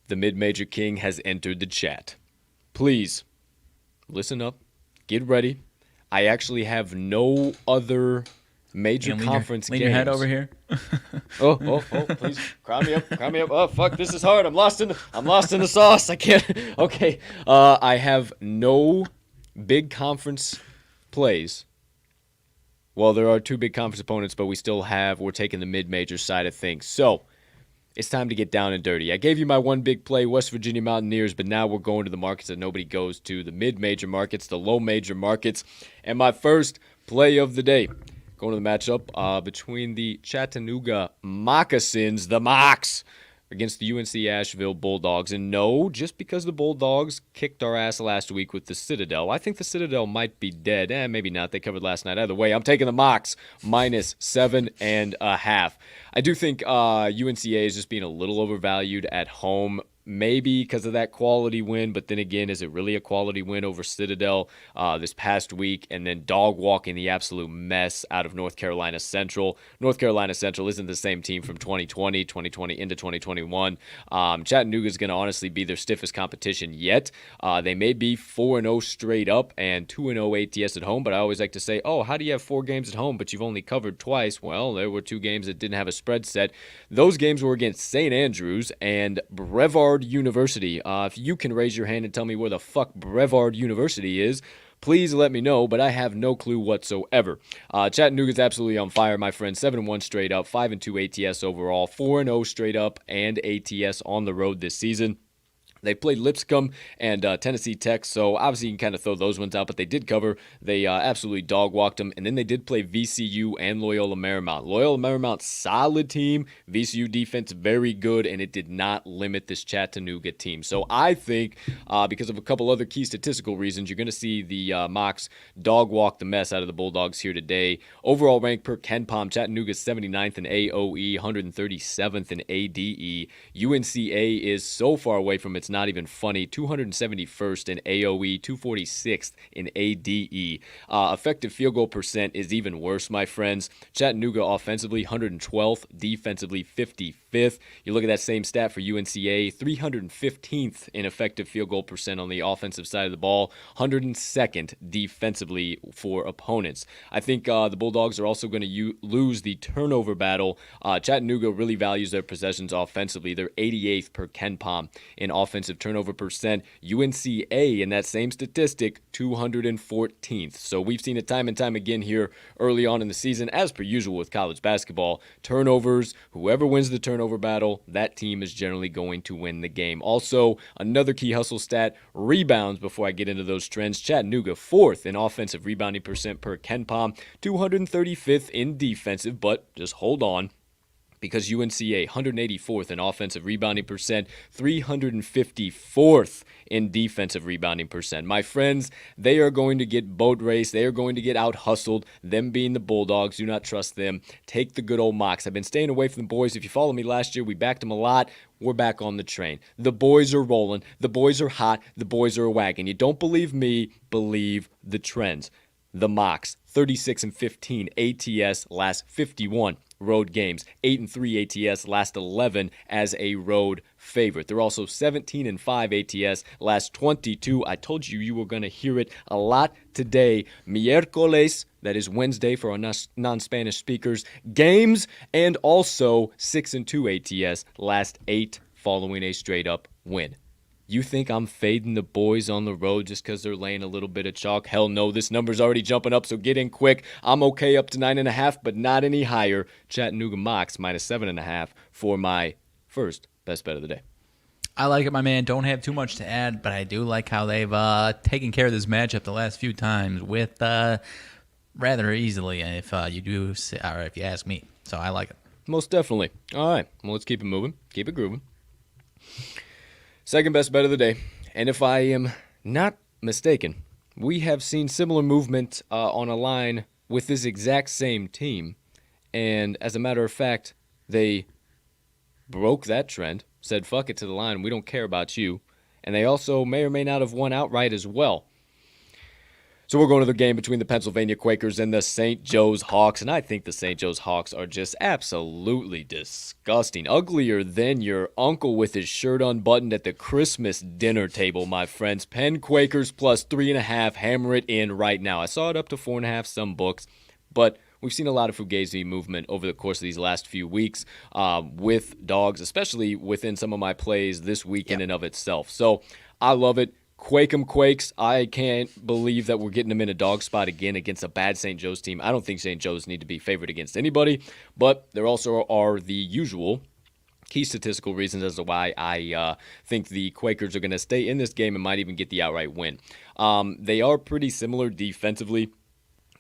[SPEAKER 1] The mid-major king has entered the chat. Please, listen up. Get ready. I actually have no other major conference games.
[SPEAKER 2] Lean your head over here.
[SPEAKER 1] oh, please, crown me up. Oh, fuck, this is hard. I'm lost in the sauce. I can't. Okay. I have no big conference plays. Well, there are two big conference opponents, but we're taking the mid-major side of things. So, it's time to get down and dirty. I gave you my one big play, West Virginia Mountaineers, but now we're going to the markets that nobody goes to, the mid-major markets, the low-major markets. And my first play of the day, going to the matchup between the Chattanooga Moccasins, the Mocs, against the UNC Asheville Bulldogs. And no, just because the Bulldogs kicked our ass last week with the Citadel, I think the Citadel might be dead. Maybe not. They covered last night. Either way, I'm taking the Mocs minus 7.5. I do think UNCA is just being a little overvalued at home. Maybe because of that quality win, but then again, is it really a quality win over Citadel this past week? And then dog walking the absolute mess out of North Carolina Central. North Carolina Central isn't the same team from 2020 into 2021. Chattanooga is going to honestly be their stiffest competition yet. They may be 4-0 straight up and 2-0 ATS at home, but I always like to say, oh, how do you have 4 games at home, but you've only covered twice? Well, there were 2 games that didn't have a spread set. Those games were against St. Andrews and Brevard University. If you can raise your hand and tell me where the fuck Brevard University is, please let me know, but I have no clue whatsoever. Chattanooga's absolutely on fire, my friend. 7-1 straight up, 5-2 ATS overall, 4-0 straight up and ATS on the road this season. They played Lipscomb and Tennessee Tech, so obviously you can kind of throw those ones out, but they did cover. They absolutely dog-walked them, and then they did play VCU and Loyola Marymount. Loyola Marymount, solid team. VCU defense, very good, and it did not limit this Chattanooga team. So I think because of a couple other key statistical reasons, you're going to see the Mocs dog-walk the mess out of the Bulldogs here today. Overall rank per KenPom, Chattanooga's 79th in AOE, 137th in ADE. UNCA is so far away from its not even funny, 271st in AOE, 246th in ADE. Effective field goal percent is even worse, my friends. Chattanooga offensively, 112th, defensively, 55th. You look at that same stat for UNCA, 315th in effective field goal percent on the offensive side of the ball, 102nd defensively for opponents. I think the Bulldogs are also going to lose the turnover battle. Chattanooga really values their possessions offensively. They're 88th per KenPom in offensive turnover percent. UNCA in that same statistic, 214th. So we've seen it time and time again here early on in the season, as per usual with college basketball. Turnovers, whoever wins the turnover battle, that team is generally going to win the game. Also, another key hustle stat, rebounds before I get into those trends. Chattanooga, 4th in offensive rebounding percent per KenPom, 235th in defensive, but just hold on, because UNCA, 184th in offensive rebounding percent, 354th in defensive rebounding percent. My friends, they are going to get boat raced. They are going to get out-hustled. Them being the Bulldogs, do not trust them. Take the good old Mocs. I've been staying away from the boys. If you follow me last year, we backed them a lot. We're back on the train. The boys are rolling. The boys are hot. The boys are a wagon. You don't believe me? Believe the trends. The Mocs, 36-15 ATS last 51 road games, 8-3 ATS last 11 as a road favorite. They're also 17-5 ATS last 22. I told you you were going to hear it a lot today. Miércoles, that is Wednesday for our non-Spanish speakers, games, and also 6-2 ATS last 8 following a straight-up win. You think I'm fading the boys on the road just because they're laying a little bit of chalk? Hell no, this number's already jumping up, so get in quick. I'm okay up to 9.5, but not any higher. Chattanooga Mocs minus 7.5 for my first best bet of the day.
[SPEAKER 2] I like it, my man. Don't have too much to add, but I do like how they've taken care of this matchup the last few times with rather easily, if you ask me. So I like it.
[SPEAKER 1] Most definitely. All right, well, let's keep it moving. Keep it grooving. Second best bet of the day, and if I am not mistaken, we have seen similar movement on a line with this exact same team, And as a matter of fact, they broke that trend, said fuck it to the line, we don't care about you. And they also may or may not have won outright as well. So we're going to the game between the Pennsylvania Quakers and the St. Joe's Hawks, and I think the St. Joe's Hawks are just absolutely disgusting. Uglier than your uncle with his shirt unbuttoned at the Christmas dinner table, my friends. Penn Quakers plus 3.5, hammer it in right now. I saw it up to 4.5, some books, but we've seen a lot of Fugazi movement over the course of these last few weeks with dogs, especially within some of my plays this week in and of itself. So I love it. Quake 'em Quakes. I can't believe that we're getting them in a dog spot again against a bad St. Joe's team. I don't think St. Joe's need to be favored against anybody, but there also are the usual key statistical reasons as to why I think the Quakers are going to stay in this game and might even get the outright win. They are pretty similar defensively.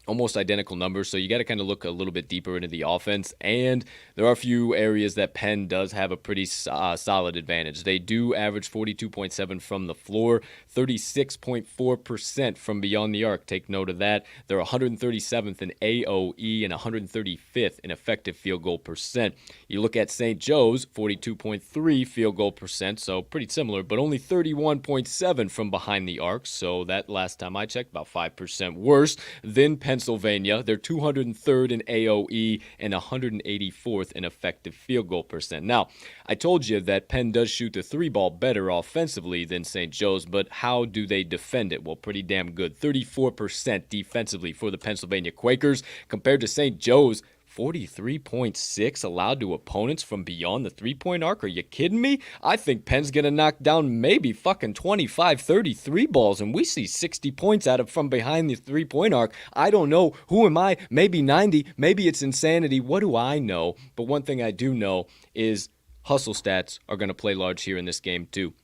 [SPEAKER 1] Almost identical numbers, so you got to kind of look a little bit deeper into the offense, and there are a few areas that Penn does have a pretty solid advantage. They do average 42.7 from the floor, 36.4% from beyond the arc. Take note of that. They're 137th in AOE and 135th in effective field goal percent. You look at St. Joe's, 42.3 field goal percent, so pretty similar, but only 31.7 from behind the arc, so that last time I checked, about 5% worse than Pennsylvania. They're 203rd in AOE and 184th in effective field goal percent. Now, I told you that Penn does shoot the three ball better offensively than St. Joe's, but how do they defend it? Well, pretty damn good. 34% defensively for the Pennsylvania Quakers compared to St. Joe's. 43.6 allowed to opponents from beyond the three-point arc. Are you kidding me? I think Penn's going to knock down maybe fucking 25, 33 balls, and we see 60 points out of from behind the three-point arc. I don't know. Who am I? Maybe 90. Maybe it's insanity. What do I know? But one thing I do know is hustle stats are going to play large here in this game too.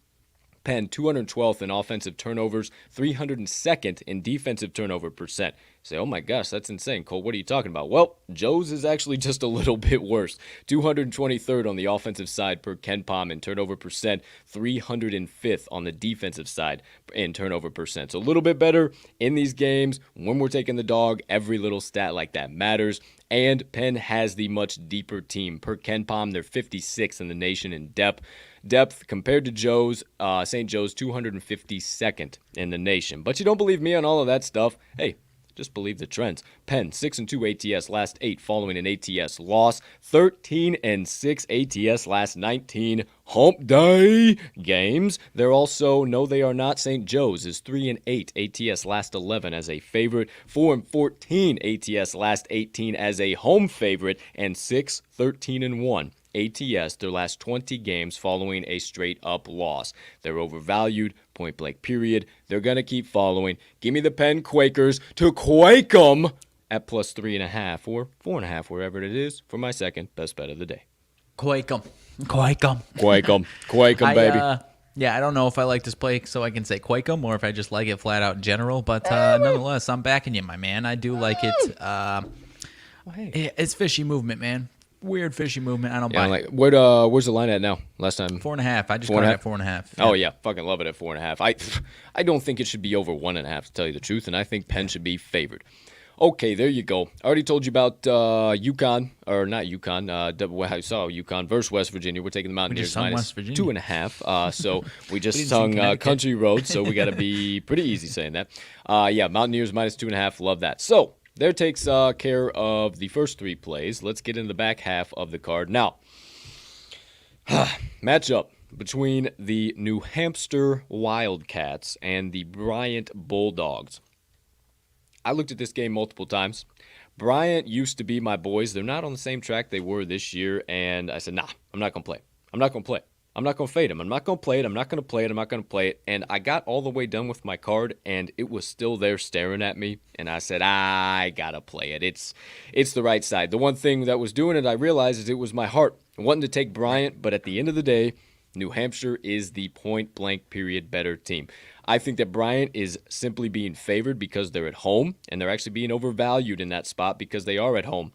[SPEAKER 1] Penn, 212th in offensive turnovers, 302nd in defensive turnover percent. Say, oh my gosh, that's insane. Cole, what are you talking about? Well, Joe's is actually just a little bit worse. 223rd on the offensive side per KenPom in turnover percent, 305th on the defensive side in turnover percent. So a little bit better in these games. When we're taking the dog, every little stat like that matters. And Penn has the much deeper team. Per KenPom, they're 56th in the nation in depth compared to Joe's, St. Joe's 252nd in the nation. But you don't believe me on all of that stuff? Hey, just believe the trends. Penn, 6-2 ATS last 8 following an ATS loss. 13-6 ATS last 19 Hump Day games. They're also, no they are not, St. Joe's is 3-8 ATS last 11 as a favorite. 4-14 ATS last 18 as a home favorite. And 6-13-1. ATS their last 20 games following a straight-up loss. They're overvalued, point-blank period. They're going to keep following. Give me the Penn Quakers to quake them at plus 3.5 or 4.5, wherever it is, for my second best bet of the day.
[SPEAKER 2] Quake them. Quake them.
[SPEAKER 1] Quake them. Quake them, baby.
[SPEAKER 2] Yeah, I don't know if I like this play so I can say quake them or if I just like it flat out in general, but nonetheless, I'm backing you, my man. I do like it. It's fishy movement, man. Weird fishy movement. I don't buy it.
[SPEAKER 1] Where's the line at now? Last time
[SPEAKER 2] 4.5. I just got it at 4.5. Yeah.
[SPEAKER 1] Oh yeah, fucking love it at 4.5. I don't think it should be over 1.5 to tell you the truth, and I think Penn should be favored. Okay, there you go. I already told you about UConn, or not UConn. I saw UConn versus West Virginia. We're taking the Mountaineers minus 2.5. So we just sung Country Road, so we got to be pretty easy saying that. Yeah, Mountaineers minus 2.5. Love that. So there takes care of the first three plays. Let's get into the back half of the card. Now, matchup between the New Hampshire Wildcats and the Bryant Bulldogs. I looked at this game multiple times. Bryant used to be my boys. They're not on the same track they were this year, and I said, nah, I'm not going to play. I'm not going to play. I'm not going to fade him. I'm not going to play it. I'm not going to play it. I'm not going to play it. And I got all the way done with my card, and it was still there staring at me. And I said, I got to play it. It's the right side. The one thing that was doing it, I realized, is it was my heart wanting to take Bryant. But at the end of the day, New Hampshire is the point-blank period better team. I think that Bryant is simply being favored because they're at home, and they're actually being overvalued in that spot because they are at home.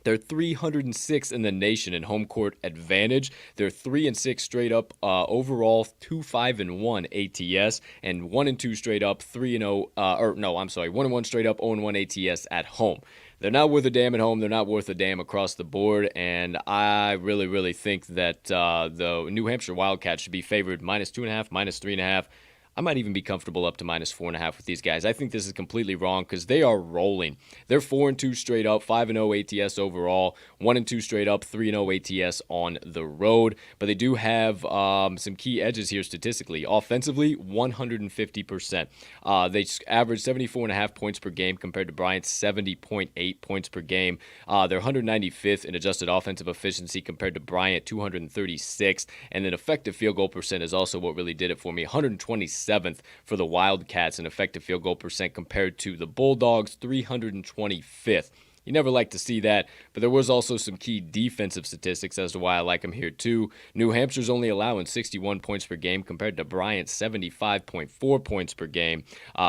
[SPEAKER 1] They're 306 in the nation in home court advantage. They're 3-6 straight up overall, 2-5-1 ATS, and 1-2 straight up, 3-0. 1-1 straight up, 0-1 ATS at home. They're not worth a damn at home. They're not worth a damn across the board. And I really, really think that the New Hampshire Wildcats should be favored -2.5, -3.5. I might even be comfortable up to -4.5 with these guys. I think this is completely wrong because they are rolling. They're 4-2 straight up, 5-0 ATS overall, 1-2 straight up, 3-0 ATS on the road. But they do have some key edges here statistically. Offensively, 150%. They average 74.5 points per game compared to Bryant's 70.8 points per game. They're 195th in adjusted offensive efficiency compared to Bryant, 236th. And then effective field goal percent is also what really did it for me, 127th for the Wildcats in effective field goal percent compared to the Bulldogs, 325th. You never like to see that, but there was also some key defensive statistics as to why I like them here too. New Hampshire's only allowing 61 points per game compared to Bryant's 75.4 points per game.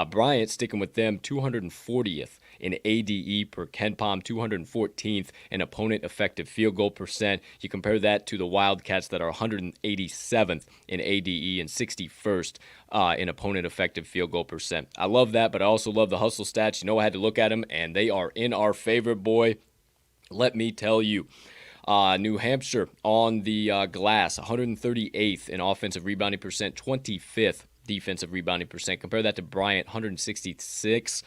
[SPEAKER 1] Bryant, sticking with them, 240th in ADE per KenPom, 214th in opponent effective field goal percent. You compare that to the Wildcats that are 187th in ADE and 61st in opponent effective field goal percent. I love that, but I also love the hustle stats. You know, I had to look at them, and they are in our favor, boy. Let me tell you. New Hampshire on the glass, 138th in offensive rebounding percent, 25th defensive rebounding percent. Compare that to Bryant, 166th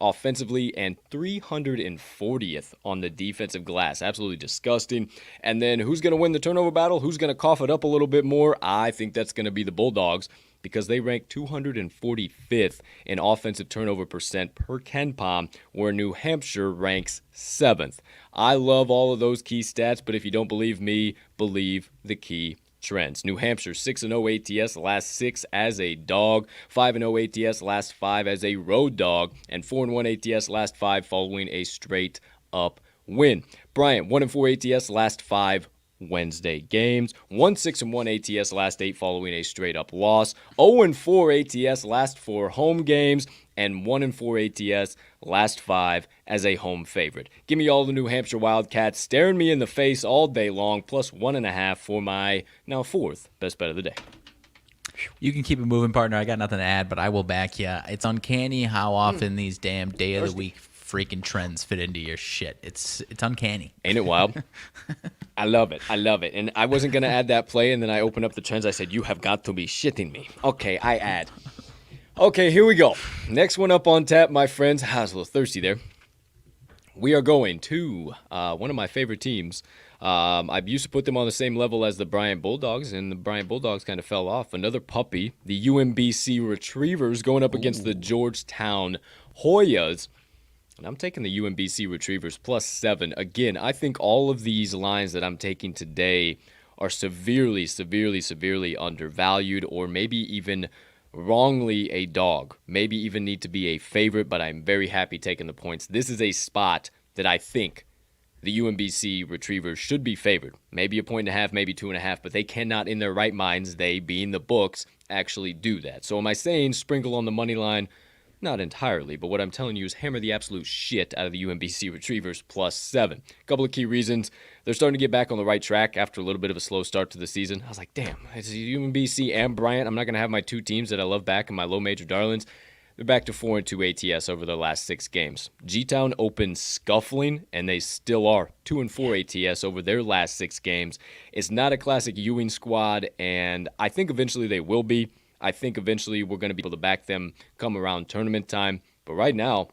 [SPEAKER 1] offensively and 340th on the defensive glass. Absolutely disgusting. And then who's going to win the turnover battle? Who's going to cough it up a little bit more? I think that's going to be the Bulldogs because they rank 245th in offensive turnover percent per KenPom, where New Hampshire ranks 7th. I love all of those key stats, but if you don't believe me, believe the key trends. New Hampshire 6-0 ATS last 6 as a dog, 5-0 ATS last 5 as a road dog, and 4-1 ATS last 5 following a straight up win. Bryant 1-4 ATS last 5 Wednesday games, 1-6-1 ATS last 8 following a straight up loss, 0-4 ATS last 4 home games, and 1-4 ATS last 5 as a home favorite. Give me all the New Hampshire Wildcats staring me in the face all day long, plus 1.5 for my now 4th best bet of the day.
[SPEAKER 2] You can keep it moving, partner. I got nothing to add, but I will back you. It's uncanny how often these damn day of the week freaking trends fit into your shit. It's uncanny.
[SPEAKER 1] Ain't it wild? I love it. I love it. And I wasn't going to add that play, and then I opened up the trends. I said, you have got to be shitting me. Okay, I add. Okay, here we go. Next one up on tap, my friends. I was a little thirsty there. We are going to one of my favorite teams. I used to put them on the same level as the Bryant Bulldogs, and the Bryant Bulldogs kind of fell off. Another puppy, the UMBC Retrievers, going up against the Georgetown Hoyas. And I'm taking the UMBC Retrievers plus 7. Again, I think all of these lines that I'm taking today are severely, severely, severely undervalued, or maybe even wrongly a dog. Maybe even need to be a favorite, but I'm very happy taking the points. This is a spot that I think the UMBC Retrievers should be favored. Maybe 1.5, maybe 2.5, but they cannot in their right minds, they being the books, actually do that. So am I saying sprinkle on the money line? Not entirely, but what I'm telling you is hammer the absolute shit out of the UMBC Retrievers plus 7. A couple of key reasons. They're starting to get back on the right track after a little bit of a slow start to the season. I was like, damn, it's UMBC and Bryant. I'm not going to have my two teams that I love back in my low major darlings. They're back to 4-2 ATS over their last 6 games. G-Town opened scuffling, and they still are 2-4 ATS over their last 6 games. It's not a classic Ewing squad, and I think eventually they will be. I think eventually we're going to be able to back them come around tournament time. But right now,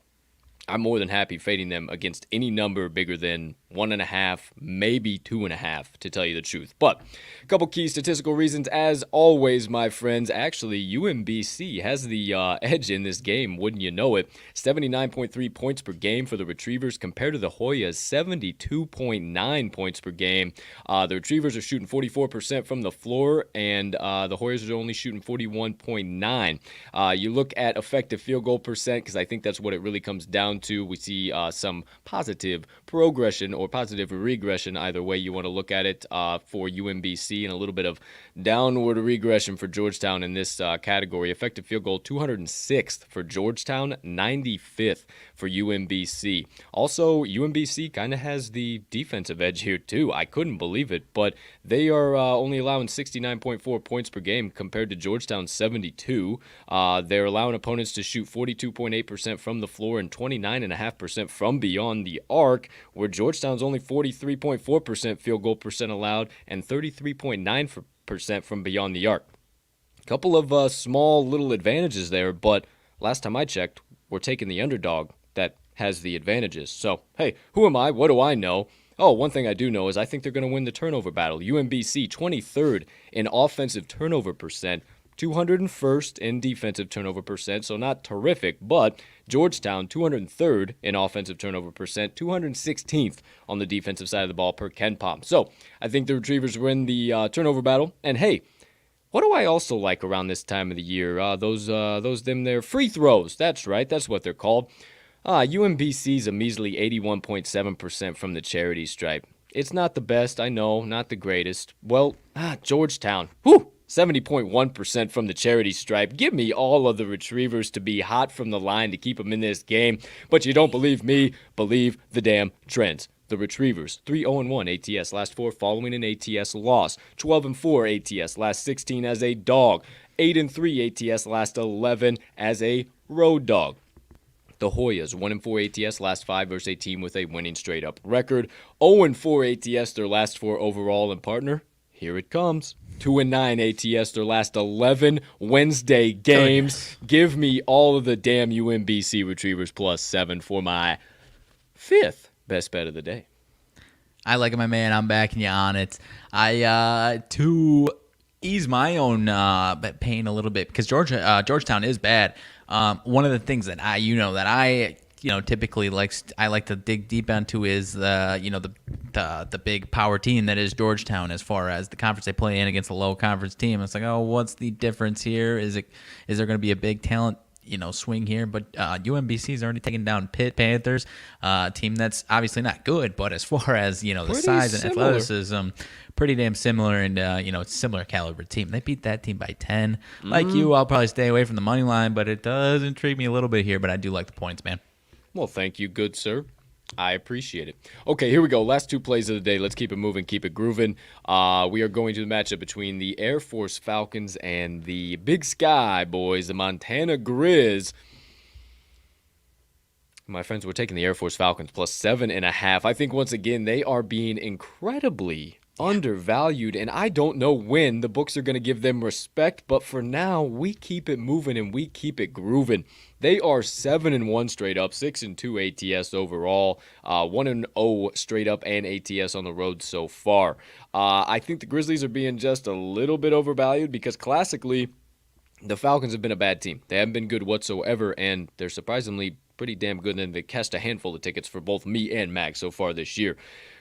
[SPEAKER 1] I'm more than happy fading them against any number bigger than 1.5, maybe 2.5, to tell you the truth. But a couple key statistical reasons, as always, my friends. Actually, UMBC has the edge in this game, wouldn't you know it? 79.3 points per game for the Retrievers compared to the Hoyas, 72.9 points per game. The Retrievers are shooting 44% from the floor, and the Hoyas are only shooting 41.9. You look at effective field goal percent, because I think that's what it really comes down to. We see some positive progression or positive regression, either way you want to look at it, for UMBC, and a little bit of downward regression for Georgetown in this category. Effective field goal 206th for Georgetown, 95th for UMBC. Also, UMBC kind of has the defensive edge here too. I couldn't believe it, but they are only allowing 69.4 points per game compared to Georgetown's 72. They're allowing opponents to shoot 42.8% from the floor and 29.5% from beyond the arc, where Georgetown's only 43.4% field goal percent allowed and 33.9% from beyond the arc. A couple of small little advantages there, but last time I checked, we're taking the underdog that has the advantages. So, hey, who am I? What do I know? Oh, one thing I do know is I think they're going to win the turnover battle. UMBC 23rd in offensive turnover percent, 201st in defensive turnover percent, so not terrific, but Georgetown 203rd in offensive turnover percent, 216th on the defensive side of the ball per KenPom. So I think the Retrievers win the turnover battle. And hey, what do I also like around this time of the year? Those free throws. That's right. That's what they're called. UMBC's a measly 81.7% from the charity stripe. It's not the best, I know, not the greatest. Well, Georgetown, 70.1% from the charity stripe. Give me all of the Retrievers to be hot from the line to keep them in this game. But you don't believe me, believe the damn trends. The Retrievers, 3-0-1 ATS last 4 following an ATS loss. 12-4 ATS last 16 as a dog. 8-3 ATS last 11 as a road dog. The Hoyas, 1-4 ATS last 5 versus a team with a winning straight-up record. 0-4 ATS their last 4 overall, and partner, here it comes. 2-9 ATS their last 11 Wednesday games. Give me all of the damn UMBC Retrievers plus 7 for my 5th best bet of the day.
[SPEAKER 2] I like it, my man. I'm backing you on it. To ease my own pain a little bit, because Georgetown is bad. One of the things that I typically like to dig deep into is the big power team that is Georgetown, as far as the conference they play in against a low conference team. It's like, oh, what's the difference here? Is there going to be a big talent swing here? But UMBC's already taken down Pitt Panthers, a team that's obviously not good, but as far as the size and athleticism, pretty damn similar, and it's a similar caliber team. They beat that team by 10. Like you, I'll probably stay away from the money line, but it does intrigue me a little bit here. But I do like the points, man.
[SPEAKER 1] Well, thank you, good sir. I appreciate it. Okay, here we go. Last 2 plays of the day. Let's keep it moving, keep it grooving. We are going to the matchup between the Air Force Falcons and the Big Sky Boys, the Montana Grizz. My friends, we're taking the Air Force Falcons plus 7.5. I think, once again, they are being incredibly undervalued, and I don't know when the books are going to give them respect, but for now, we keep it moving and we keep it grooving. They are 7-1 straight up, 6-2 ATS overall, 1-0 straight up and ATS on the road so far. I think the Grizzlies are being just a little bit overvalued because classically, the Falcons have been a bad team. They haven't been good whatsoever, and they're surprisingly pretty damn good, and they cashed a handful of tickets for both me and Max so far this year.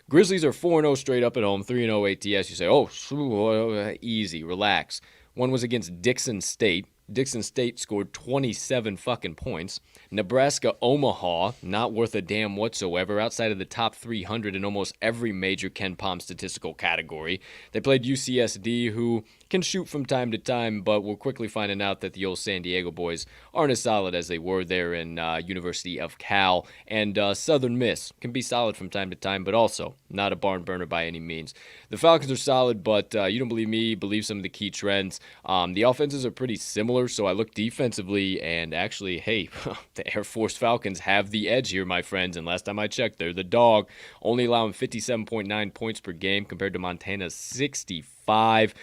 [SPEAKER 1] Grizzlies are 4-0 straight up at home, 3-0 ATS. You say, oh, easy, relax. One was against Dixon State. Dixon State scored 27 fucking points. Nebraska Omaha, not worth a damn whatsoever, outside of the top 300 in almost every major KenPom statistical category. They played UCSD, who can shoot from time to time, but we're quickly finding out that the old San Diego boys aren't as solid as they were there in University of Cal. And Southern Miss can be solid from time to time, but also not a barn burner by any means. The Falcons are solid, but you don't believe me, believe some of the key trends. The offenses are pretty similar, so I look defensively, and actually, hey, the Air Force Falcons have the edge here, my friends, and last time I checked, they're the dog, only allowing 57.9 points per game compared to Montana's 65.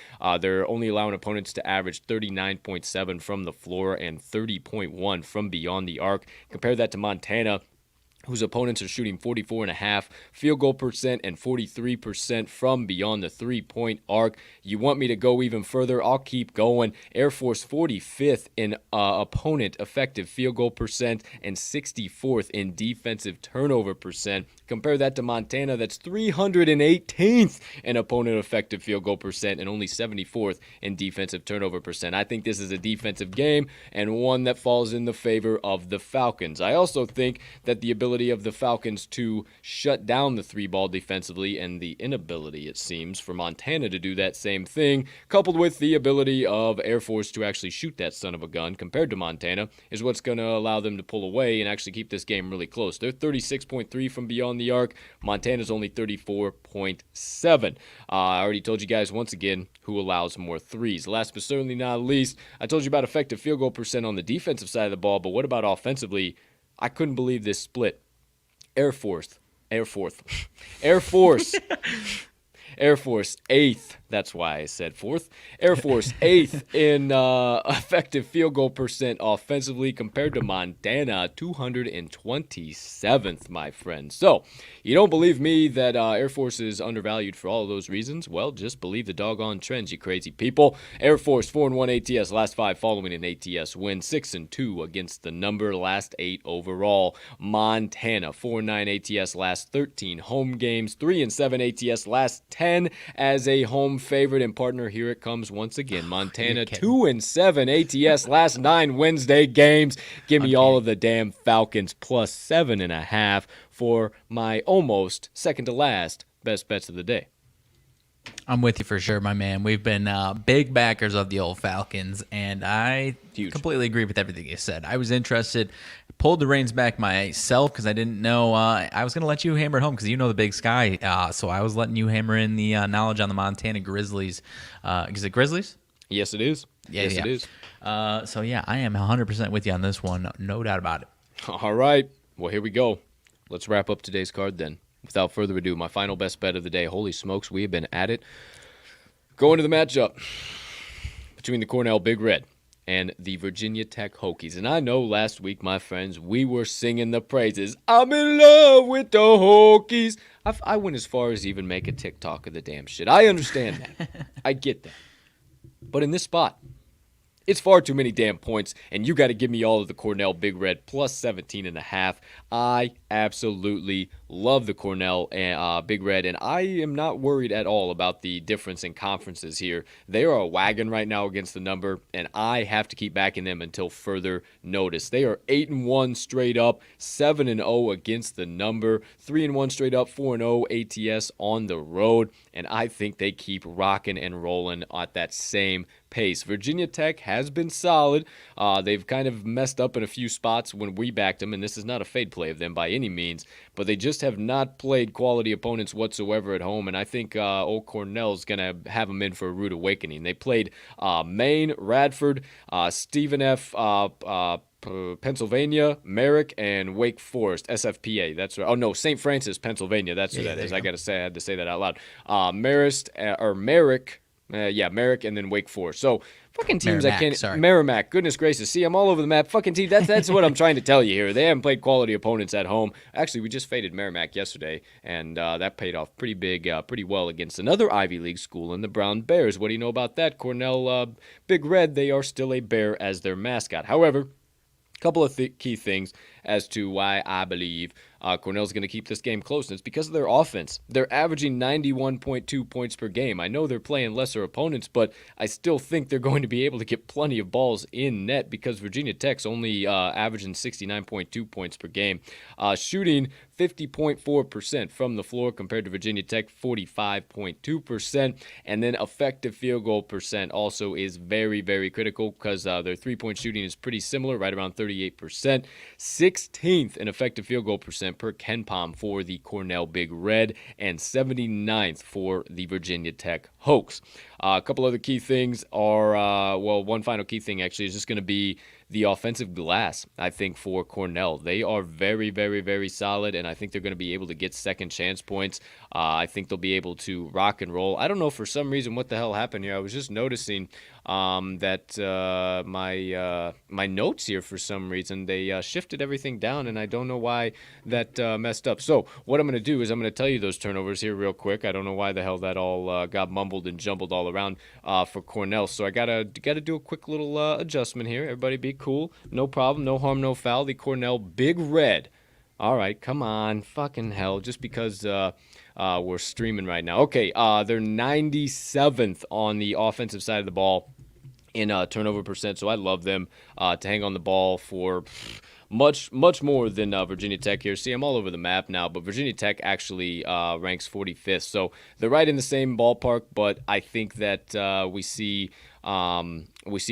[SPEAKER 1] They're only allowing opponents to average 39.7 from the floor and 30.1 from beyond the arc. Compare that to Montana, whose opponents are shooting 44.5 field goal percent and 43% from beyond the three-point arc. You want me to go even further? I'll keep going. Air Force 45th in opponent effective field goal percent and 64th in defensive turnover percent. Compare that to Montana, that's 318th in opponent effective field goal percent and only 74th in defensive turnover percent. I think this is a defensive game and one that falls in the favor of the Falcons. I also think that the ability ability of the Falcons to shut down the three ball defensively and the inability, it seems, for Montana to do that same thing, coupled with the ability of Air Force to actually shoot that son of a gun compared to Montana, is what's going to allow them to pull away and actually keep this game really close. They're 36.3 from beyond the arc. Montana's only 34.7. I already told you guys once again who allows more threes. Last but certainly not least, I told you about effective field goal percent on the defensive side of the ball, but what about offensively? I couldn't believe this split. Air Force, 8th. That's why I said 4th. Air Force 8th in effective field goal percent offensively compared to Montana, 227th, my friend. So, you don't believe me that Air Force is undervalued for all of those reasons? Well, just believe the doggone trends, you crazy people. Air Force 4-1 ATS, last 5 following an ATS win, 6-2 against the number, last 8 overall. Montana 4-9 ATS, last 13 home games, 3-7 ATS, last 10 as a home favorite and partner. Here it comes once again. Montana 2-7 ATS, last 9 Wednesday games. Give me all of the damn Falcons plus 7.5 for my almost second to last best bets of the day.
[SPEAKER 2] I'm with you for sure, my man. We've been big backers of the old Falcons, and I completely agree with everything you said. I was interested, pulled the reins back myself because I didn't know. I was going to let you hammer it home because you know the Big Sky, so I was letting you hammer in the knowledge on the Montana Grizzlies. Is it Grizzlies?
[SPEAKER 1] Yes, it is. Yes, it is.
[SPEAKER 2] So, yeah, I am 100% with you on this one. No doubt about it.
[SPEAKER 1] All right. Well, here we go. Let's wrap up today's card then. Without further ado, my final best bet of the day. Holy smokes, we have been at it. Going to the matchup between the Cornell Big Red and the Virginia Tech Hokies. And I know last week, my friends, we were singing the praises. I'm in love with the Hokies. I went as far as even make a TikTok of the damn shit. I understand that. I get that. But in this spot, it's far too many damn points, and you got to give me all of the Cornell Big Red plus 17.5. I absolutely love the Cornell Big Red, and I am not worried at all about the difference in conferences here. They are a wagon right now against the number, and I have to keep backing them until further notice. They are 8-1 straight up, 7-0 against the number, 3-1 straight up, 4-0 ATS on the road, and I think they keep rocking and rolling at that same pace. Virginia Tech has been solid. They've kind of messed up in a few spots when we backed them, and this is not a fade play of them by any means, but they just have not played quality opponents whatsoever at home, and I think old Cornell's going to have them in for a rude awakening. They played Maine, Radford, Stephen F., Pennsylvania, Merrick, and Wake Forest, SFPA. That's right. Oh no, St. Francis, Pennsylvania. That's who that is. I had to say that out loud. Merrick, and then Wake Forest. So fucking teams
[SPEAKER 2] Merrimack,
[SPEAKER 1] I can't.
[SPEAKER 2] sorry.
[SPEAKER 1] Merrimack, goodness gracious. See, I'm all over the map. Fucking team. That's what I'm trying to tell you here. They haven't played quality opponents at home. Actually, we just faded Merrimack yesterday, and that paid off pretty big, pretty well against another Ivy League school in the Brown Bears. What do you know about that? Cornell Big Red. They are still a bear as their mascot. However, couple of key things as to why I believe Cornell's going to keep this game close, and it's because of their offense. They're averaging 91.2 points per game. I know they're playing lesser opponents, but I still think they're going to be able to get plenty of balls in net because Virginia Tech's only averaging 69.2 points per game. Shooting 50.4% from the floor compared to Virginia Tech 45.2%, and then effective field goal percent also is very, very critical because their three-point shooting is pretty similar, right around 38%. 16th in effective field goal percent per KenPom for the Cornell Big Red, and 79th for the Virginia Tech Hokies. A couple other key things are, one final key thing actually is just going to be the offensive glass, I think, for Cornell. They are very, very, very solid, and I think they're going to be able to get second chance points. I think they'll be able to rock and roll. I don't know for some reason what the hell happened here. I was just noticing that my notes here, for some reason, they shifted everything down, and I don't know why that messed up. So what I'm going to do is I'm going to tell you those turnovers here real quick. I don't know why the hell that all got mumbled and jumbled all around for Cornell. So I gotta do a quick little adjustment here. Everybody be cool. No problem. No harm, no foul. The Cornell Big Red. All right, come on. Fucking hell. Just because we're streaming right now. Okay, they're 97th on the offensive side of the ball in turnover percent, so I love them to hang on the ball for much more than Virginia Tech here. See, I'm all over the map now, but Virginia Tech actually ranks 45th. So they're right in the same ballpark, but I think that we see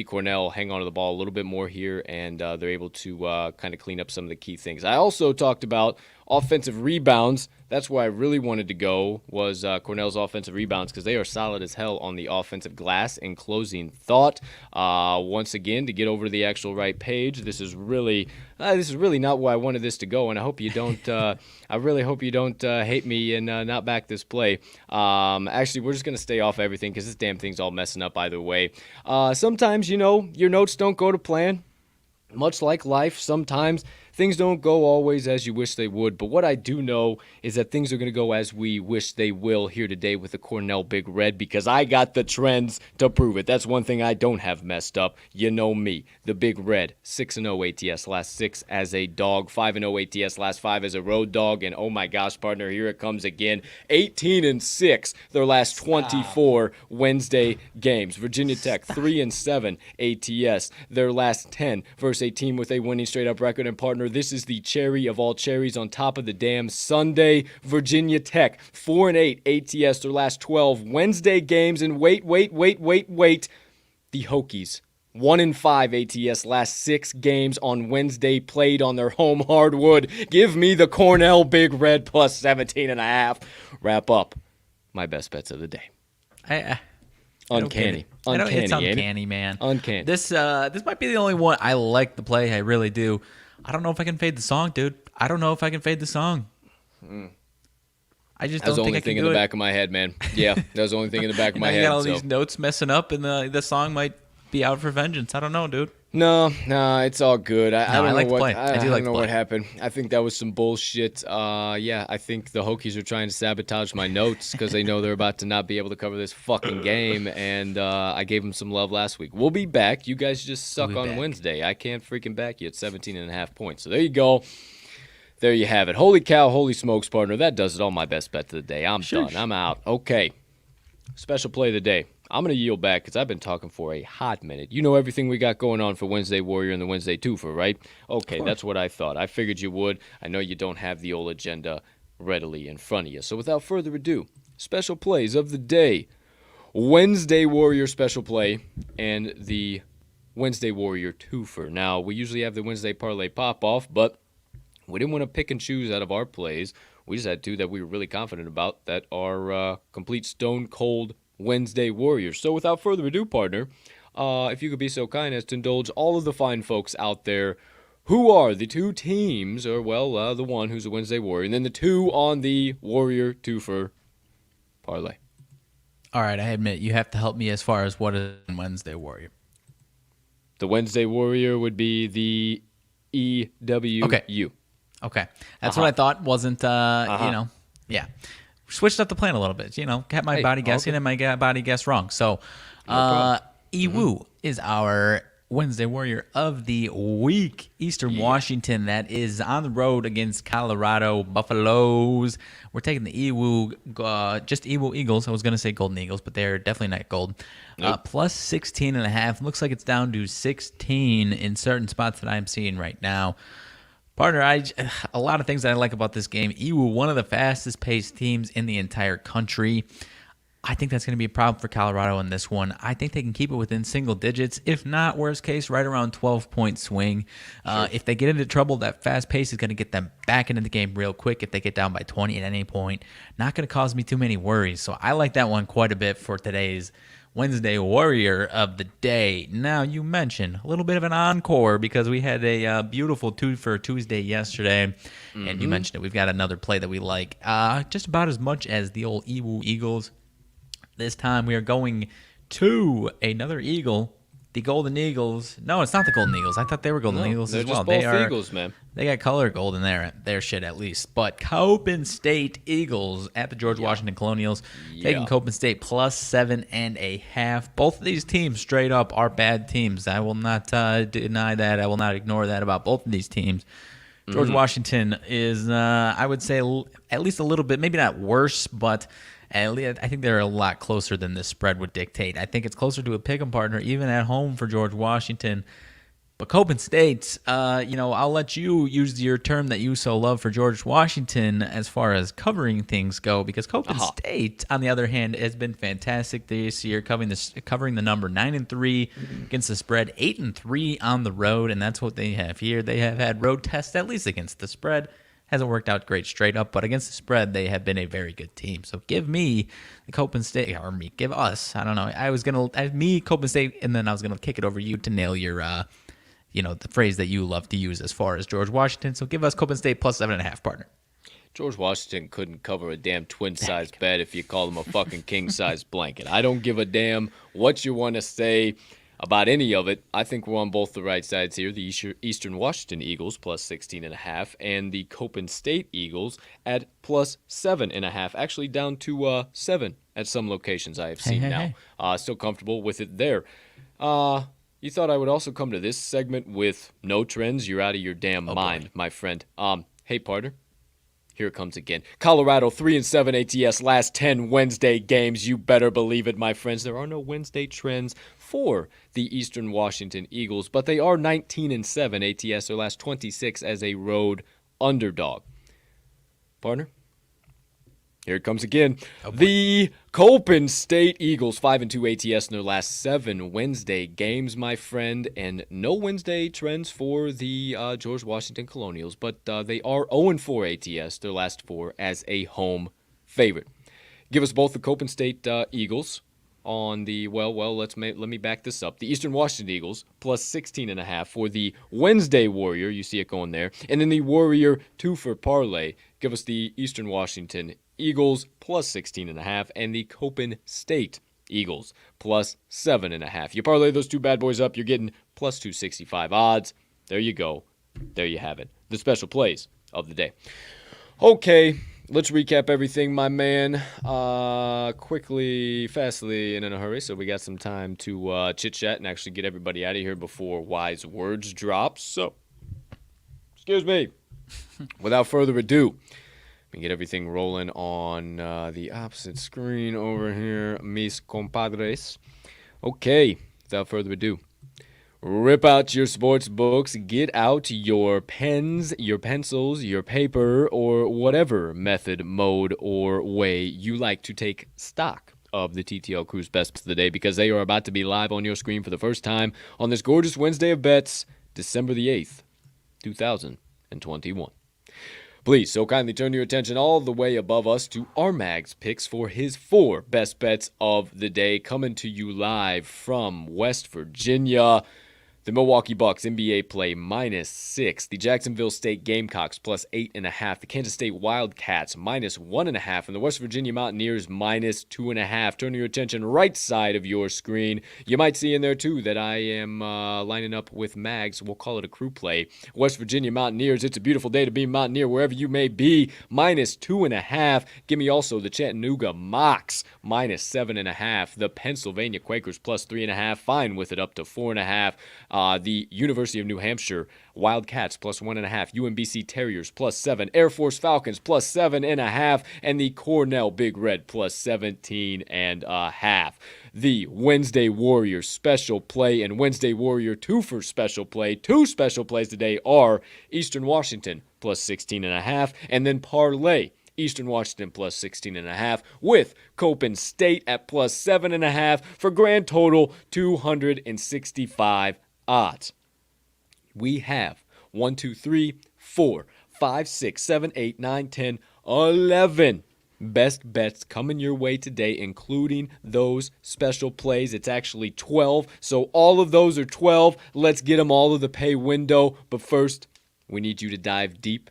[SPEAKER 1] Cornell hang on to the ball a little bit more here, and they're able to kind of clean up some of the key things. I also talked about offensive rebounds. That's where I really wanted to go, was Cornell's offensive rebounds, because they are solid as hell on the offensive glass. In closing thought, once again, to get over to the actual right page, this is really not where I wanted this to go, and I hope you don't. I really hope you don't hate me and not back this play. Actually, we're just gonna stay off everything because this damn thing's all messing up either way. Sometimes, your notes don't go to plan. Much like life, sometimes things don't go always as you wish they would, but what I do know is that things are going to go as we wish they will here today with the Cornell Big Red, because I got the trends to prove it. That's one thing I don't have messed up. You know me, the Big Red, 6-0 ATS, last 6 as a dog, 5-0 ATS, last 5 as a road dog, and oh my gosh, partner, here it comes again, 18-6, their last 24 Wednesday games. Virginia Tech, 3-7 ATS, their last 10 versus a team with a winning straight-up record, and partner, this is the cherry of all cherries on top of the damn Sunday. Virginia Tech, 4-8 ATS, their last 12 Wednesday games. And wait. The Hokies, 1-5 ATS, last 6 games on Wednesday played on their home hardwood. Give me the Cornell Big Red plus 17.5. Wrap up my best bets of the day. Uncanny.
[SPEAKER 2] It's uncanny, man.
[SPEAKER 1] Uncanny.
[SPEAKER 2] This might be the only one I like the play. I really do. I don't know if I can fade the song, dude. I don't know if I can fade the song. I just don't think I can do it. That was the only thing
[SPEAKER 1] in the back of my head, man. Yeah, that was the only thing in the back of my head.
[SPEAKER 2] You got all these notes messing up, and the song might be out for vengeance. I don't know, dude.
[SPEAKER 1] No, it's all good. I don't
[SPEAKER 2] like
[SPEAKER 1] know
[SPEAKER 2] to play.
[SPEAKER 1] I
[SPEAKER 2] do
[SPEAKER 1] don't
[SPEAKER 2] like
[SPEAKER 1] know
[SPEAKER 2] to play.
[SPEAKER 1] what happened. I think that was some bullshit. I think the Hokies are trying to sabotage my notes because they know they're about to not be able to cover this fucking game, and I gave them some love last week. We'll be back. You guys just suck on Wednesday. I can't freaking back you at 17.5 points. So there you go. There you have it. Holy cow, holy smokes, partner. That does it. All my best bet of the day. I'm done. I'm out. Okay. Special play of the day. I'm going to yield back because I've been talking for a hot minute. You know everything we got going on for Wednesday Warrior and the Wednesday Twofer, right? Okay, that's what I thought. I figured you would. I know you don't have the old agenda readily in front of you. So without further ado, special plays of the day. Wednesday Warrior special play and the Wednesday Warrior Twofer. Now, we usually have the Wednesday Parlay pop-off, but we didn't want to pick and choose out of our plays. We just had two that we were really confident about that are complete stone cold Wednesday Warriors. So without further ado, partner, if you could be so kind as to indulge all of the fine folks out there who are the two teams, or the one who's a Wednesday Warrior, and then the two on the Warrior Twofer parlay.
[SPEAKER 2] All right, I admit you have to help me as far as what is Wednesday Warrior.
[SPEAKER 1] The Wednesday Warrior would be the EWU.
[SPEAKER 2] Okay. That's what I thought. Wasn't yeah. Switched up the plan a little bit, kept my body guessing and my body guessed wrong. So, EWU is our Wednesday Warrior of the week. Eastern Washington, that is on the road against Colorado Buffaloes. We're taking the EWU, just EWU Eagles. I was going to say Golden Eagles, but they're definitely not gold. Nope. Plus 16.5. Looks like it's down to 16 in certain spots that I'm seeing right now. Partner, a lot of things that I like about this game. EWU, one of the fastest paced teams in the entire country. I think that's going to be a problem for Colorado in this one. I think they can keep it within single digits. If not, worst case, right around 12-point swing. Sure. If they get into trouble, that fast pace is going to get them back into the game real quick. If they get down by 20 at any point, not going to cause me too many worries. So I like that one quite a bit for today's Wednesday Warrior of the day. Now, you mentioned a little bit of an encore because we had a beautiful Twofer Tuesday yesterday, and you mentioned it. We've got another play that we like just about as much as the old EWU Eagles. This time we are going to another Eagle, the Golden Eagles. No, it's not the Golden Eagles. I thought they were Golden Eagles as well.
[SPEAKER 1] They're just both Eagles, man.
[SPEAKER 2] They got color gold in their shit at least. But Copen State Eagles at the George Washington Colonials, taking Copen State plus 7.5. Both of these teams straight up are bad teams. I will not deny that. I will not ignore that about both of these teams. George Washington is, I would say, at least a little bit, maybe not worse, but at least I think they're a lot closer than this spread would dictate. I think it's closer to a pick'em, partner, even at home for George Washington. But Copen State, I'll let you use your term that you so love for George Washington as far as covering things go, because Copen State, on the other hand, has been fantastic this year, covering the number 9-3 against the spread, 8-3 on the road, and that's what they have here. They have had road tests, at least against the spread. Hasn't worked out great straight up, but against the spread, they have been a very good team. So give me the Copen State, or give us. I don't know. Copen State, and then I was gonna kick it over you to nail your, the phrase that you love to use as far as George Washington. So give us Copen State plus 7.5, partner.
[SPEAKER 1] George Washington couldn't cover a damn twin-size bed if you call him a fucking king-size blanket. I don't give a damn what you want to say about any of it. I think we're on both the right sides here. The Eastern Washington Eagles plus 16.5 and the Copen State Eagles at plus 7.5. Actually down to 7 at some locations I have seen now. Still comfortable with it there. You thought I would also come to this segment with no trends? You're out of your damn mind, my friend. Hey, partner. Here it comes again. Colorado 3-7 ATS last 10 Wednesday games. You better believe it, my friends. There are no Wednesday trends for the Eastern Washington Eagles, but they are 19-7 ATS, their last 26 as a road underdog. Partner? Here it comes again. The Copen State Eagles, 5-2 ATS in their last 7 Wednesday games, my friend. And no Wednesday trends for the George Washington Colonials, but they are 0-4 ATS, their last 4 as a home favorite. Give us both the Copen State Eagles on the, let me back this up. The Eastern Washington Eagles, plus 16.5 for the Wednesday Warrior. You see it going there. And then the Warrior Twofer parlay. Give us the Eastern Washington Eagles plus 16.5 and the Copen State Eagles plus 7.5. You parlay those two bad boys up, you're getting plus 265 odds. There you go. There you have it. The special plays of the day. Okay, let's recap everything, my man. Quickly, fastly, and in a hurry, so we got some time to chit-chat and actually get everybody out of here before wise words drop. So, excuse me. Without further ado, we get everything rolling on the opposite screen over here, mis compadres. Okay, without further ado, rip out your sports books, get out your pens, your pencils, your paper, or whatever method, mode, or way you like to take stock of the TTL Crew's best bets of the day, because they are about to be live on your screen for the first time on this gorgeous Wednesday of bets, December the 8th, 2021. Please so kindly turn your attention all the way above us to RMags picks for his 4 best bets of the day, coming to you live from West Virginia. The Milwaukee Bucks NBA play -6. The Jacksonville State Gamecocks plus 8.5. The Kansas State Wildcats -1.5. And the West Virginia Mountaineers -2.5. Turn your attention right side of your screen. You might see in there too that I am lining up with Mags. We'll call it a crew play. West Virginia Mountaineers. It's a beautiful day to be Mountaineer wherever you may be. -2.5. Give me also the Chattanooga Mocs -7.5. The Pennsylvania Quakers plus 3.5. Fine with it up to 4.5. The University of New Hampshire Wildcats plus 1.5, UMBC Terriers plus 7, Air Force Falcons plus 7.5, and the Cornell Big Red plus 17.5. The Wednesday Warrior special play and Wednesday Warrior Twofer special play. 2 special plays today are Eastern Washington plus 16.5, and then parlay Eastern Washington plus 16.5 with Copen State at plus 7.5 for grand total 265 odds. We have 1, 2, 3, 4, 5, 6, 7, 8, 9, 10, 11 best bets coming your way today, including those special plays. It's actually 12, so all of those are 12. Let's get them all to the pay window. But first, we need you to dive deep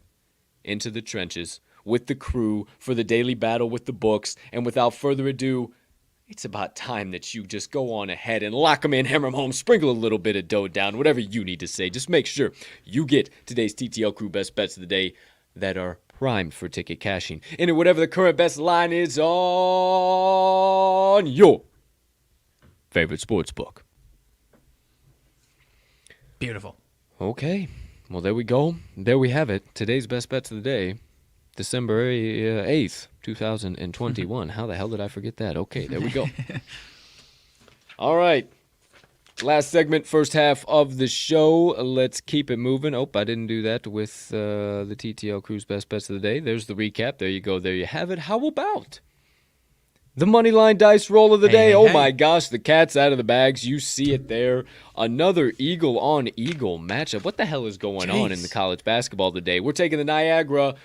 [SPEAKER 1] into the trenches with the crew for the daily battle with the books. And without further ado, it's about time that you just go on ahead and lock them in, hammer them home, sprinkle a little bit of dough down, whatever you need to say. Just make sure you get today's TTL Crew best bets of the day that are primed for ticket cashing. And whatever the current best line is on your favorite sports book.
[SPEAKER 2] Beautiful.
[SPEAKER 1] Okay. Well, there we go. There we have it. Today's best bets of the day. December 8th, 2021. How the hell did I forget that? Okay, there we go. All right. Last segment, first half of the show. Let's keep it moving. Oh, I didn't do that with the TTL Crew's Best Bets of the Day. There's the recap. There you go. There you have it. How about the Moneyline Dice roll of the day? Oh, my gosh. The cat's out of the bags. You see it there. Another eagle-on-eagle matchup. What the hell is going on in the college basketball today? We're taking the Niagara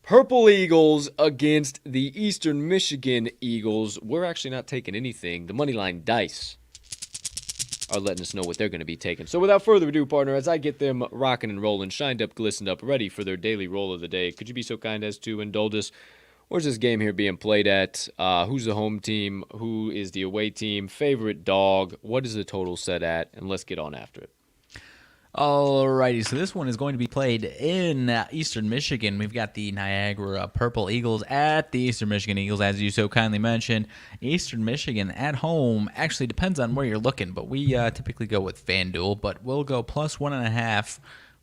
[SPEAKER 1] Purple Eagles against the Eastern Michigan Eagles. We're actually not taking anything. The Moneyline Dice are letting us know what they're going to be taking. So without further ado, partner, as I get them rocking and rolling, shined up, glistened up, ready for their daily roll of the day, could you be so kind as to indulge us? Where's this game here being played at? Who's the home team? Who is the away team? Favorite dog? What is the total set at? And let's get on after it.
[SPEAKER 2] Alrighty, so this one is going to be played in Eastern Michigan. We've got the Niagara Purple Eagles at the Eastern Michigan Eagles, as you so kindly mentioned. Eastern Michigan at home actually depends on where you're looking, but we typically go with FanDuel, but we'll go plus 1.5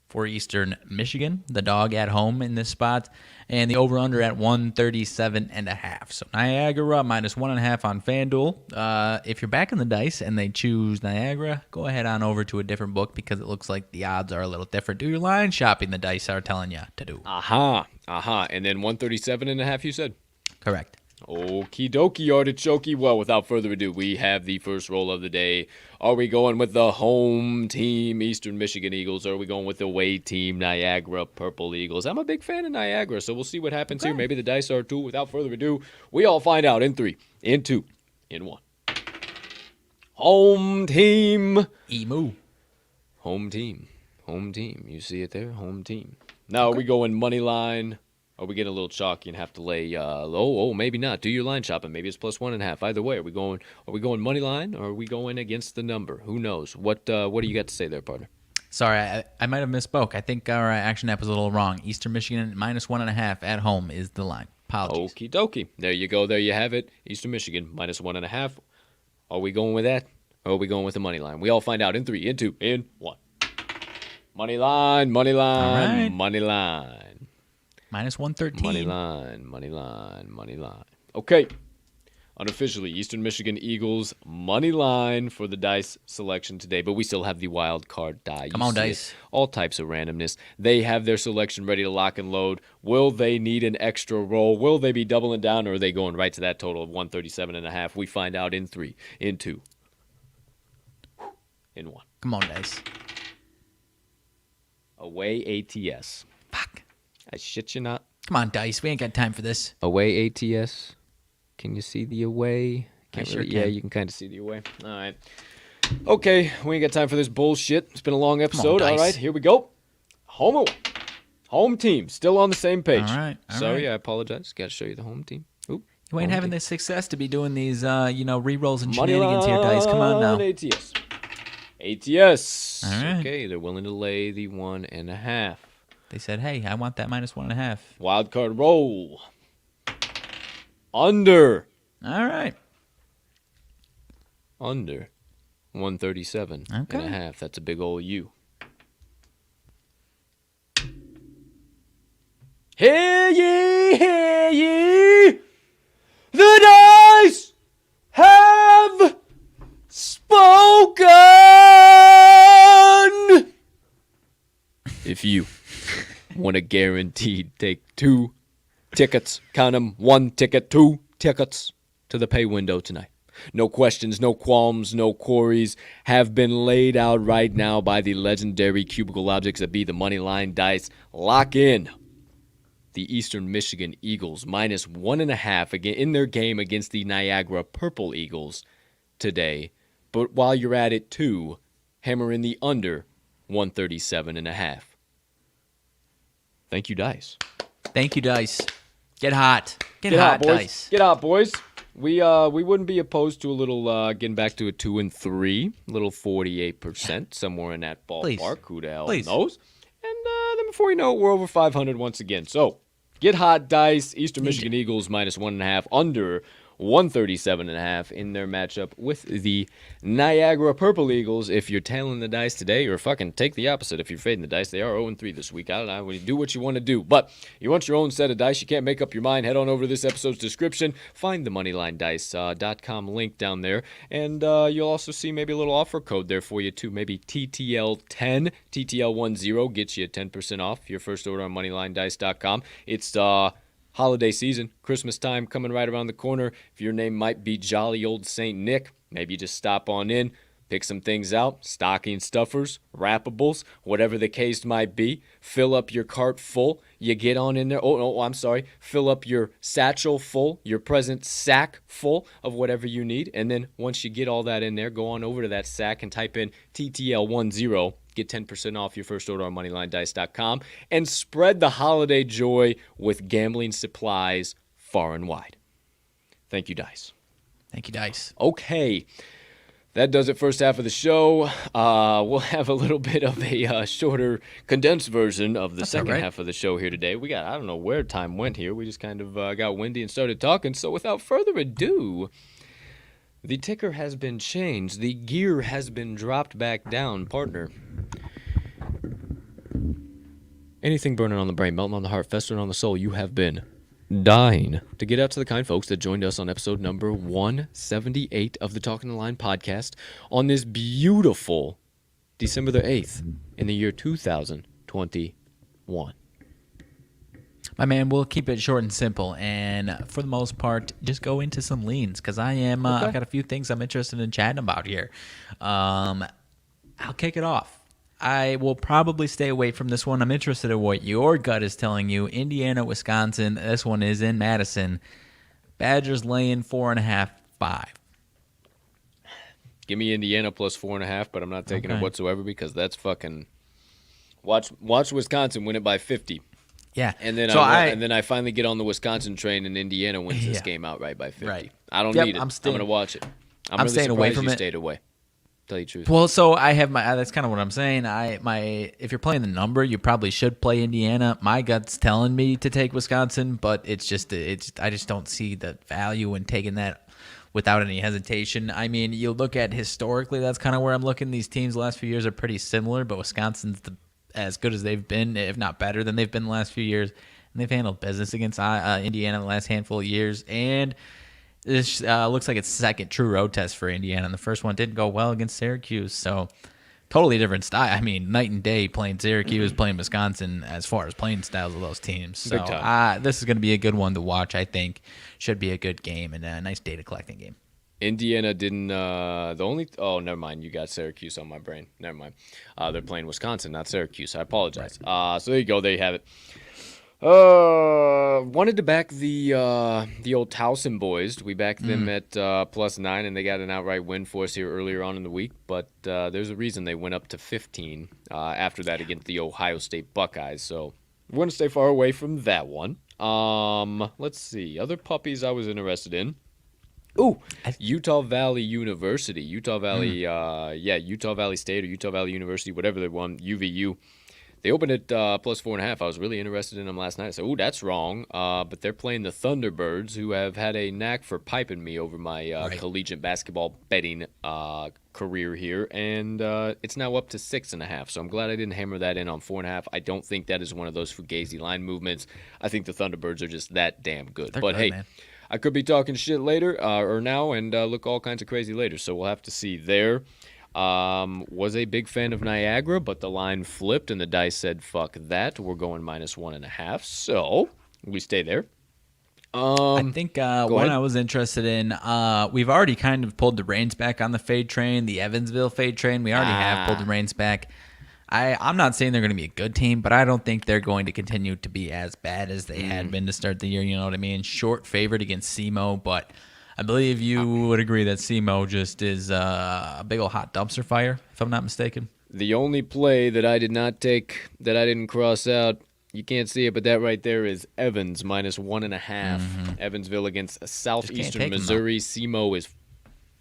[SPEAKER 2] for Eastern Michigan, the dog at home in this spot, and the over-under at 137.5. So Niagara minus 1.5 on FanDuel. If you're back in the dice and they choose Niagara, go ahead on over to a different book because it looks like the odds are a little different. Do your line shopping the dice are telling you to do.
[SPEAKER 1] And then 137.5 you said?
[SPEAKER 2] Correct.
[SPEAKER 1] Okie dokie, artichoke. Well, without further ado, we have the first roll of the day. Are we going with the home team, Eastern Michigan Eagles, or are we going with the away team, Niagara Purple Eagles? I'm a big fan of Niagara, so we'll see what happens here. Maybe the dice are too. Without further ado, we all find out in 3, in 2, in 1. Home team.
[SPEAKER 2] Emu.
[SPEAKER 1] Home team. Home team. You see it there? Home team. Now, are we going money line? Are we getting a little chalky and have to lay maybe not. Do your line shopping. Maybe it's plus 1.5. Either way, are we going money line or are we going against the number? Who knows? What do you got to say there, partner?
[SPEAKER 2] Sorry, I might have misspoke. I think our action app was a little wrong. Eastern Michigan minus 1.5 at home is the line. Apologies.
[SPEAKER 1] Okie dokie. There you go. There you have it. Eastern Michigan minus 1.5. Are we going with that or are we going with the money line? We all find out in 3, in 2, in 1. Money line, money line,
[SPEAKER 2] all right.
[SPEAKER 1] Money line.
[SPEAKER 2] Minus 113.
[SPEAKER 1] Money line, money line, money line. Okay. Unofficially, Eastern Michigan Eagles money line for the dice selection today, but we still have the wild card die.
[SPEAKER 2] Come on, dice.
[SPEAKER 1] All types of randomness. They have their selection ready to lock and load. Will they need an extra roll? Will they be doubling down, or are they going right to that total of 137.5? We find out in 3, in 2, in 1.
[SPEAKER 2] Come on, dice.
[SPEAKER 1] Away ATS.
[SPEAKER 2] Fuck.
[SPEAKER 1] I shit you not.
[SPEAKER 2] Come on, dice. We ain't got time for this.
[SPEAKER 1] Away ATS. Can you see the away?
[SPEAKER 2] I sure can.
[SPEAKER 1] Yeah, you can kind of see the away. All right. Okay, we ain't got time for this bullshit. It's been a long episode. All right, here we go. Home away. Home team. Still on the same page.
[SPEAKER 2] All right.
[SPEAKER 1] Sorry, I apologize. Got to show you the home team. Oop.
[SPEAKER 2] You ain't having the success to be doing these, re-rolls and shenanigans here, dice. Come on now.
[SPEAKER 1] ATS. ATS.
[SPEAKER 2] All right.
[SPEAKER 1] Okay, they're willing to lay the 1.5.
[SPEAKER 2] They said, hey, I want that minus 1.5.
[SPEAKER 1] Wild card roll. Under.
[SPEAKER 2] All right.
[SPEAKER 1] Under 137.5. That's a big old U. Hear ye, hear ye. The dice have spoken. If you want to guaranteed take 2 tickets, count them, 1 ticket, 2 tickets to the pay window tonight. No questions, no qualms, no queries have been laid out right now by the legendary cubicle objects that be the Moneyline Dice. Lock in the Eastern Michigan Eagles minus 1.5 again in their game against the Niagara Purple Eagles today. But while you're at it too, hammer in the under 137.5. Thank you, Dice.
[SPEAKER 2] Thank you, dice. Get hot. Get hot,
[SPEAKER 1] boys.
[SPEAKER 2] dice.
[SPEAKER 1] Get hot, boys. We wouldn't be opposed to a little getting back to a 2 and 3, little 48%, somewhere in that ballpark.
[SPEAKER 2] Please.
[SPEAKER 1] Who the hell
[SPEAKER 2] Please.
[SPEAKER 1] knows? And then before you know it, we're over 500 once again. So get hot, dice. Eastern Michigan Eagles minus 1.5, under 137.5 in their matchup with the Niagara Purple Eagles. If you're tailing the dice today, or fucking take the opposite. If you're fading the dice, they are 0-3 this week. I don't know. Do what you want to do. But you want your own set of dice. You can't make up your mind. Head on over to this episode's description. Find the MoneylineDice.com link down there. And you'll also see maybe a little offer code there for you, too. Maybe TTL10, TTL10 gets you 10% off your first order on MoneylineDice.com. It's holiday season, Christmas time coming right around the corner. If your name might be Jolly Old Saint Nick, maybe just stop on in, pick some things out, stocking stuffers, wrappables, whatever the case might be. Fill up your cart full. You get on in there. Fill up your satchel full, your present sack full of whatever you need. And then once you get all that in there, go on over to that sack and type in TTL10. Get 10% off your first order on MoneylineDice.com and spread the holiday joy with gambling supplies far and wide. Thank you, Dice.
[SPEAKER 2] Thank you, Dice.
[SPEAKER 1] Okay, that does it first half of the show. We'll have a little bit of a shorter, condensed version of the second half of the show here today. I don't know where time went here. We just kind of got windy and started talking. So without further ado, the ticker has been changed. The gear has been dropped back down, partner. Anything burning on the brain, melting on the heart, festering on the soul, you have been dying to get out to the kind folks that joined us on episode number 178 of the Talking the Line podcast on this beautiful December the 8th in the year 2021.
[SPEAKER 2] My man, we'll keep it short and simple, and for the most part, just go into some leans, because I've got a few things I'm interested in chatting about here. I'll kick it off. I will probably stay away from this one. I'm interested in what your gut is telling you. Indiana, Wisconsin. This one is in Madison. Badgers laying 4.5, 5.
[SPEAKER 1] Give me Indiana plus 4.5, but I'm not taking it whatsoever because that's fucking. Watch Wisconsin win it by 50.
[SPEAKER 2] Yeah,
[SPEAKER 1] and then I finally get on the Wisconsin train and Indiana wins this game outright by 50.
[SPEAKER 2] Right.
[SPEAKER 1] I don't need it. I'm going to watch it. I'm really
[SPEAKER 2] staying away from
[SPEAKER 1] you
[SPEAKER 2] it.
[SPEAKER 1] Stayed away. Tell you the truth.
[SPEAKER 2] Well, so I have that's kind of what I'm saying. If you're playing the number, you probably should play Indiana. My gut's telling me to take Wisconsin, but I just don't see the value in taking that without any hesitation. I mean, you look at historically, that's kind of where I'm looking. These teams the last few years are pretty similar, but Wisconsin's as good as they've been, if not better than they've been the last few years, and they've handled business against Indiana the last handful of years. And this looks like it's second true road test for Indiana, and the first one didn't go well against Syracuse. So totally different style. I mean, night and day playing Syracuse, playing Wisconsin as far as playing styles of those teams. So this is going to be a good one to watch, I think. Should be a good game and a nice data collecting game.
[SPEAKER 1] Indiana didn't never mind. You got Syracuse on my brain. Never mind. They're playing Wisconsin, not Syracuse. I apologize.
[SPEAKER 2] Right.
[SPEAKER 1] So there you go. There you have it. Wanted to back the old Towson boys. We backed them at +9, and they got an outright win for us here earlier on in the week. But there's a reason they went up to 15 after that against the Ohio State Buckeyes. So we want to stay far away from that one. Let's see. Other puppies I was interested in. Ooh, Utah Valley University. Utah Valley State or Utah Valley University, whatever they won, UVU. They opened at +4.5. I was really interested in them last night. I said, ooh, that's wrong. But they're playing the Thunderbirds, who have had a knack for piping me over my collegiate basketball betting career here. And it's now up to 6.5. So I'm glad I didn't hammer that in on 4.5. I don't think that is one of those fugazi line movements. I think the Thunderbirds are just that damn good. But hey, man, I could be talking shit later or now and look all kinds of crazy later. So we'll have to see there. Was a big fan of Niagara, but the line flipped and the dice said, fuck that. We're going -1.5. So we stay there.
[SPEAKER 2] I think one I was interested in, we've already kind of pulled the reins back on the fade train, the Evansville fade train. We already have pulled the reins back. I'm not saying they're going to be a good team, but I don't think they're going to continue to be as bad as they had been to start the year. You know what I mean? Short favored against SEMO, but I believe you would agree that SEMO just is a big old hot dumpster fire, if I'm not mistaken.
[SPEAKER 1] The only play that I did not take, that I didn't cross out, you can't see it, but that right there is Evans -1.5. Evansville against Southeastern Missouri. SEMO is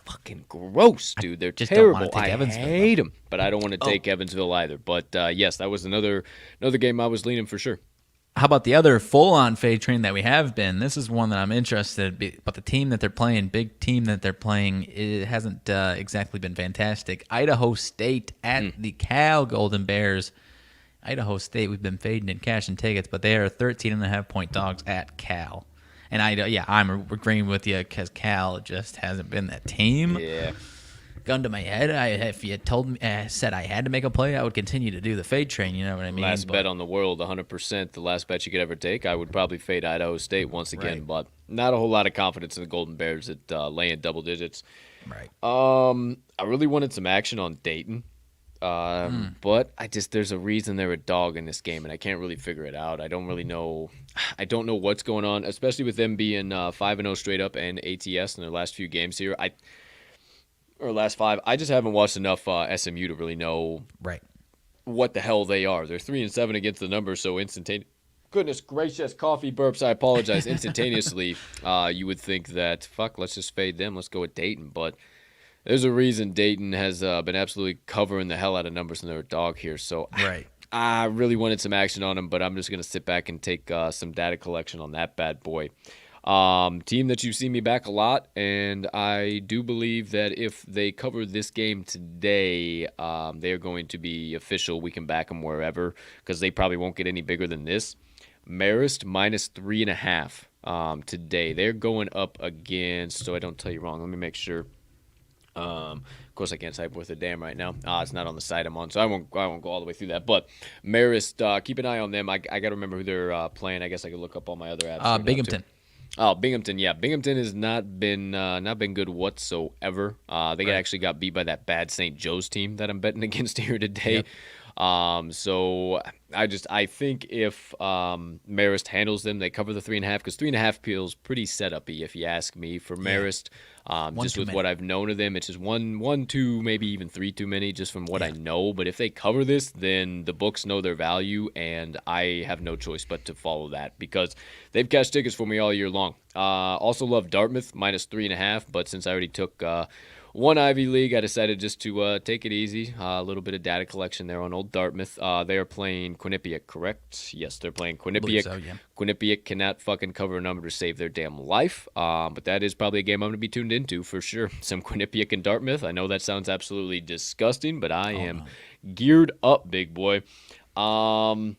[SPEAKER 1] fucking gross, dude. They're terrible. I hate them, but I don't want to take Evansville either. But yes, that was another game I was leaning for sure.
[SPEAKER 2] How about the other full-on fade train that we have been? This is one that I'm interested in, but the team that they're playing, big team that they're playing, it hasn't exactly been fantastic. Idaho State at the Cal Golden Bears. Idaho State, we've been fading in cash and tickets, but they are 13.5-point dogs at Cal. And I'm agreeing with you because Cal just hasn't been that team.
[SPEAKER 1] Yeah.
[SPEAKER 2] Gun to my head, if you had told me, said I had to make a play, I would continue to do the fade train. You know what I mean?
[SPEAKER 1] Last bet on the world, 100%. The last bet you could ever take. I would probably fade Idaho State once again,
[SPEAKER 2] Right.
[SPEAKER 1] but not a whole lot of confidence in the Golden Bears at laying double digits.
[SPEAKER 2] Right.
[SPEAKER 1] I really wanted some action on Dayton, but there's a reason they're a dog in this game, and I can't really figure it out. I don't really know. I don't know what's going on, especially with them being 5-0 straight up and ATS in their last few games here. Or last 5. I just haven't watched enough SMU to really know what the hell they are. They're 3-7 against the numbers, so instantaneous. Goodness gracious, coffee burps. I apologize. Instantaneously, you would think that, let's just fade them. Let's go with Dayton. But there's a reason Dayton has been absolutely covering the hell out of numbers, and they're a dog here. So I really wanted some action on them, but I'm just going to sit back and take some data collection on that bad boy. Team that you've seen me back a lot, and I do believe that if they cover this game today, they are going to be official. We can back them wherever because they probably won't get any bigger than this. Marist minus 3.5 today. They're going up against, so I don't tell you wrong. Let me make sure. Of course, I can't type worth a damn right now. It's not on the site I'm on, so I won't go all the way through that. But Marist, keep an eye on them. I got to remember who they're playing. I guess I could look up all my other apps.
[SPEAKER 2] Binghamton.
[SPEAKER 1] Oh, Binghamton, yeah. Binghamton has not been good whatsoever. They actually got beat by that bad St. Joe's team that I'm betting against here today. Yep. So I think if Marist handles them, they cover the 3.5 because 3.5 feels pretty setup-y if you ask me for Marist. Just with what I've known of them, it's just one, two, maybe even 3 too many just from what I know. But if they cover this, then the books know their value, and I have no choice but to follow that because they've cashed tickets for me all year long. Also love Dartmouth, minus 3.5, but since I already took one Ivy League, I decided just to take it easy. A little bit of data collection there on old Dartmouth. They are playing Quinnipiac, correct? Yes, they're playing Quinnipiac.
[SPEAKER 2] So, yeah.
[SPEAKER 1] Quinnipiac cannot fucking cover a number to save their damn life. But that is probably a game I'm going to be tuned into for sure. Some Quinnipiac and Dartmouth. I know that sounds absolutely disgusting, but I am geared up, big boy. One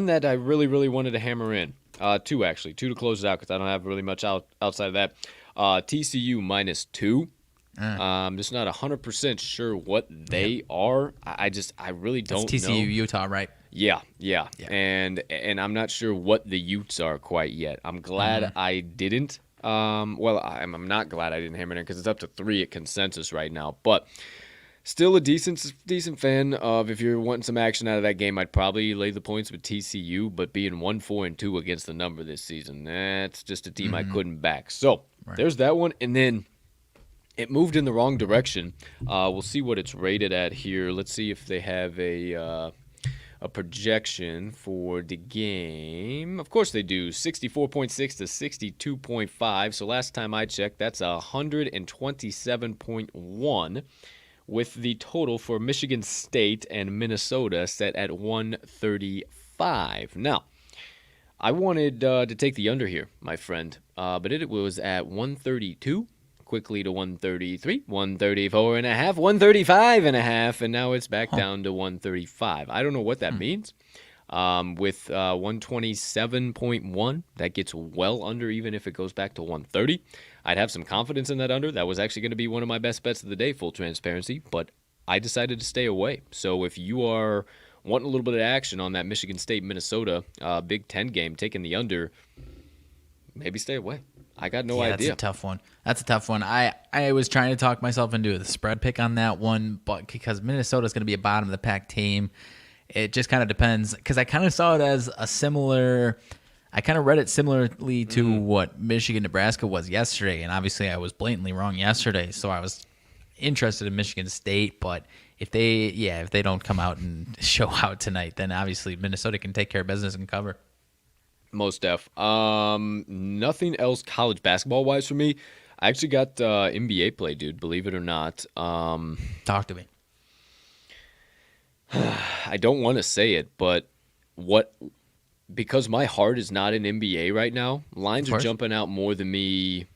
[SPEAKER 1] that I really, really wanted to hammer in. Two to close it out because I don't have really much outside of that. TCU minus 2. I'm just not 100% sure what they are. I really don't know.
[SPEAKER 2] TCU, Utah, right?
[SPEAKER 1] Yeah. And I'm not sure what the Utes are quite yet. I'm glad I didn't. I'm not glad I didn't hammer it in because it's up to 3 at consensus right now. But still a decent fan of if you're wanting some action out of that game, I'd probably lay the points with TCU. But being 1-4-2 against the number this season, that's just a team I couldn't back. So there's that one. And then it moved in the wrong direction. We'll see what it's rated at here. Let's see if they have a projection for the game. Of course they do. 64.6 to 62.5. So last time I checked, that's 127.1 with the total for Michigan State and Minnesota set at 135. Now, I wanted to take the under here, my friend, but it was at 132. Quickly to 133, 134 and a half, 135 and a half, and now it's back down to 135. I don't know what that means. With 127.1, that gets well under even if it goes back to 130. I'd have some confidence in that under. That was actually going to be one of my best bets of the day, full transparency, but I decided to stay away. So if you are wanting a little bit of action on that Michigan State-Minnesota Big Ten game, taking the under, maybe stay away. I got no idea.
[SPEAKER 2] That's a tough one. I was trying to talk myself into the spread pick on that one, but because Minnesota's going to be a bottom of the pack team, it just kind of depends. Because I kind of saw it as a similar. I kind of read it similarly to what Michigan-Nebraska was yesterday, and obviously I was blatantly wrong yesterday. So I was interested in Michigan State, but if they don't come out and show out tonight, then obviously Minnesota can take care of business and cover.
[SPEAKER 1] Most def. Nothing else college basketball wise for me. I actually got NBA play, dude. Believe it or not.
[SPEAKER 2] Talk to me.
[SPEAKER 1] I don't want to say it, but what because my heart is not in NBA right now, lines are jumping out more than they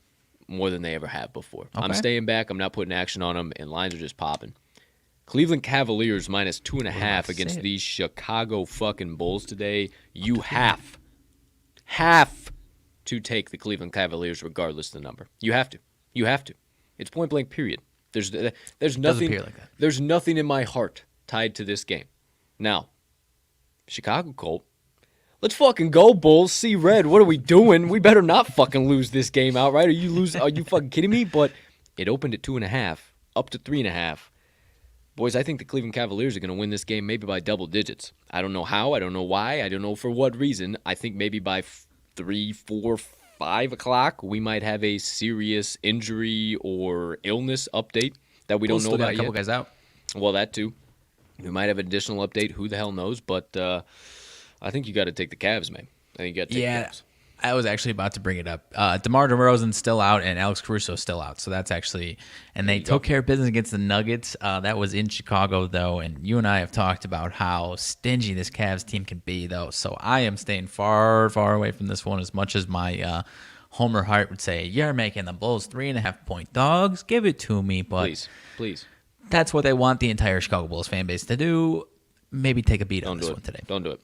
[SPEAKER 1] ever have before.
[SPEAKER 2] Okay.
[SPEAKER 1] I'm staying back. I'm not putting action on them, and lines are just popping. Cleveland Cavaliers minus 2.5 against these Chicago fucking Bulls today. You have to take the Cleveland Cavaliers regardless of the number. You have to. It's point blank. Period. There's nothing.
[SPEAKER 2] Like that.
[SPEAKER 1] There's nothing in my heart tied to this game. Now, Chicago Colt. Let's fucking go, Bulls. See red. What are we doing? We better not fucking lose this game outright. Are you fucking kidding me? But it opened at 2.5, up to 3.5. Boys, I think the Cleveland Cavaliers are going to win this game maybe by double digits. I don't know how. I don't know why. I don't know for what reason. I think maybe by 3, 4, 5 o'clock, we might have a serious injury or illness update that we don't know about yet.
[SPEAKER 2] A couple guys out.
[SPEAKER 1] Well, that too. We might have an additional update. Who the hell knows? But I think you got to take the Cavs, man. I think you got to take the Cavs.
[SPEAKER 2] I was actually about to bring it up. DeMar DeRozan's still out, and Alex Caruso's still out. So that's actually – and they took care of business against the Nuggets. That was in Chicago, though, and you and I have talked about how stingy this Cavs team can be, though. So I am staying far, far away from this one as much as my Homer heart would say, you're making the Bulls 3.5-point dogs. Give it to me. But
[SPEAKER 1] Please.
[SPEAKER 2] That's what they want the entire Chicago Bulls fan base to do. Maybe take a beat on this one today.
[SPEAKER 1] Don't do it.